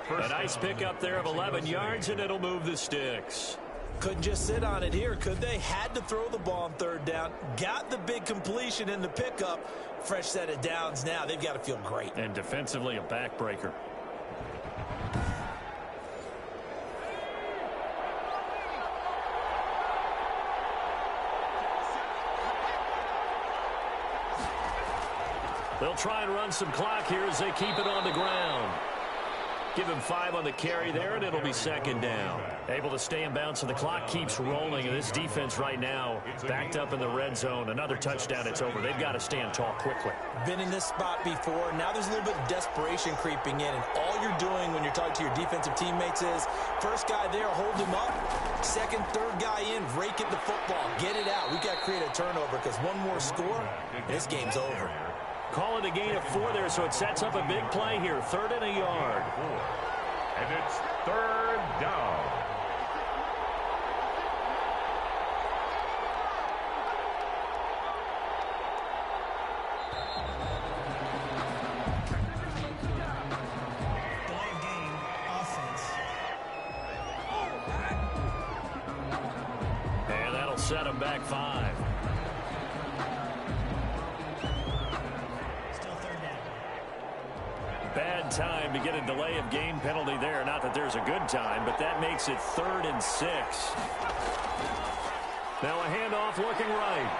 A nice pickup there of 11 yards, and it'll move the sticks. Couldn't just sit on it here, could they? Had to throw the ball on third down. Got the big completion in the pickup. Fresh set of downs now. They've got to feel great. And defensively, a backbreaker. They'll try and run some clock here as they keep it on the ground. Give him 5 on the carry there, and it'll be second down. Able to stay in bounds, so the clock keeps rolling. And this defense right now backed up in the red zone. Another touchdown, it's over. They've got to stand tall quickly. Been in this spot before. Now there's a little bit of desperation creeping in. And all you're doing when you're talking to your defensive teammates is, first guy there, hold him up. Second, third guy in, rake at the football. Get it out. We've got to create a turnover because one more score, this game's over. Call it a gain of 4 there, so it sets up a big play here. 3rd and a yard. And it's third down. Delay game, offense. And that'll set him back 5. Bad time to get a delay of game penalty there. Not that there's a good time, but that makes it 3rd and 6. Now a handoff looking right.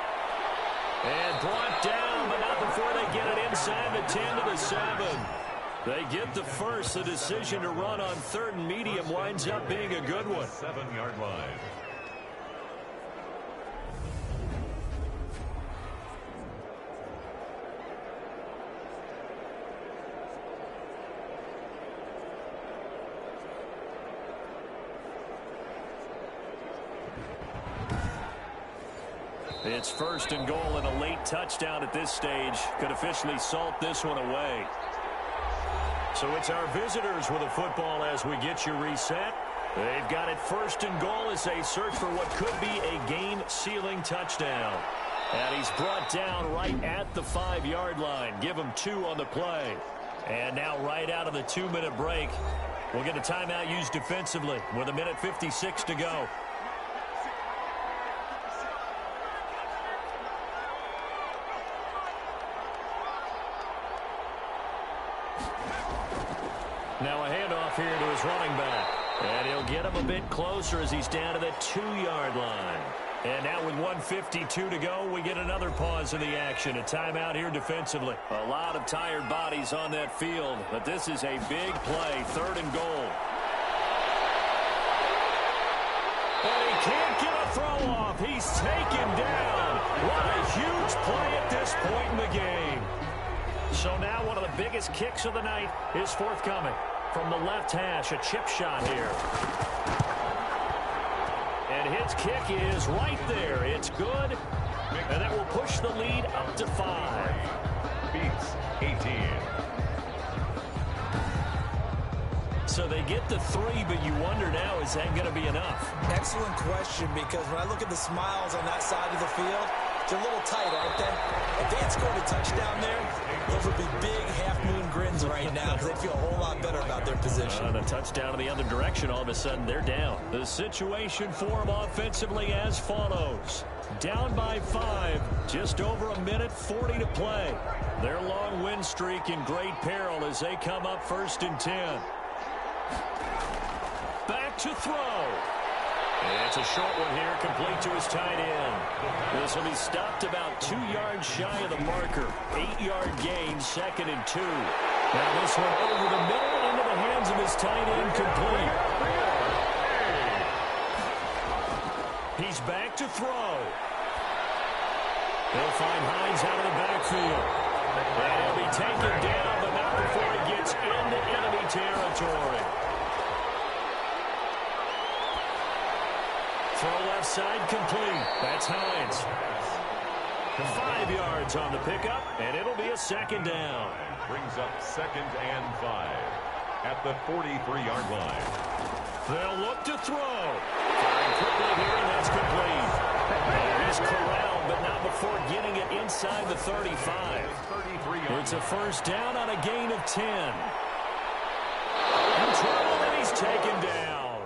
And brought down, but not before they get it inside the 10 to the 7. They get the first. The decision to run on 3rd and medium winds up being a good one. 7-yard line. It's 1st and goal, and a late touchdown at this stage could officially salt this one away. So it's our visitors with a football as we get you reset. They've got it 1st and goal as they search for what could be a game-sealing touchdown. And he's brought down right at the 5-yard line. Give him 2 on the play. And now right out of the 2-minute break, we'll get a timeout used defensively with 1:56 to go. Now a handoff here to his running back. And he'll get him a bit closer as he's down to the 2-yard line. And now with 1:52 to go, we get another pause in the action. A timeout here defensively. A lot of tired bodies on that field, but this is a big play. 3rd and goal. And he can't get a throw off. He's taken down. What a huge play at this point in the game. So now one of the biggest kicks of the night is forthcoming. From the left hash, a chip shot here. And his kick is right there. It's good. And that will push the lead up to 5. Beats 18. So they get the 3, but you wonder now, is that going to be enough? Excellent question, because when I look at the smiles on that side of the field, they're a little tight, aren't they? If they had scored a touchdown there, those would be big half-moon grins right now because they feel a whole lot better about their position. And a touchdown in the other direction, all of a sudden they're down. The situation for them offensively as follows. Down by 5, just over 1:40 to play. Their long win streak in great peril as they come up 1st and 10. Back to throw. It's a short one here, complete to his tight end. This will be stopped about 2 yards shy of the marker. 8-yard gain, 2nd and 2. Now this one over the middle into the the hands of his tight end, complete. He's back to throw. He'll find Hines out of the backfield. And he'll be taken down, but not before he gets into enemy territory. Throw left side, complete. That's Hines. 5 yards on the pickup, and it'll be a second down. Brings up 2nd and 5 at the 43-yard line. They'll look to throw. Firing quickly here, and that's complete. And he's corralled, but not before getting it inside the 35. It's a first down on a gain of 10. In trouble, and he's taken down.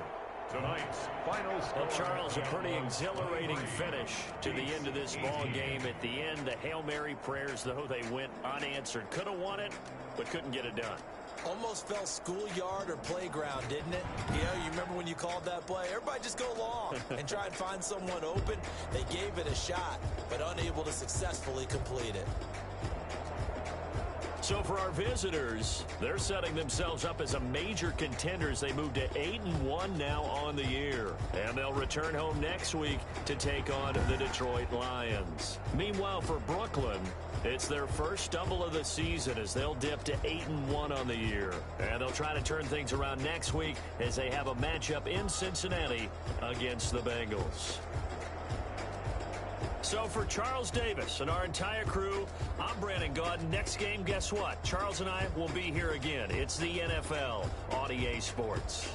Tonight's final score. Well, Charles, a pretty exhilarating finish to the end of this ball game. At the end, the Hail Mary prayers, though, they went unanswered. Could have won it, but couldn't get it done. Almost felt schoolyard or playground, didn't it? You remember when you called that play? Everybody just go long and try and find someone open. They gave it a shot, but unable to successfully complete it. So for our visitors, they're setting themselves up as a major contender as they move to 8-1 now on the year. And they'll return home next week to take on the Detroit Lions. Meanwhile, for Brooklyn, it's their first stumble of the season as they'll dip to 8-1 on the year. And they'll try to turn things around next week as they have a matchup in Cincinnati against the Bengals. So for Charles Davis and our entire crew, I'm Brandon Gaudin. Next game, guess what? Charles and I will be here again. It's the NFL on EA Sports.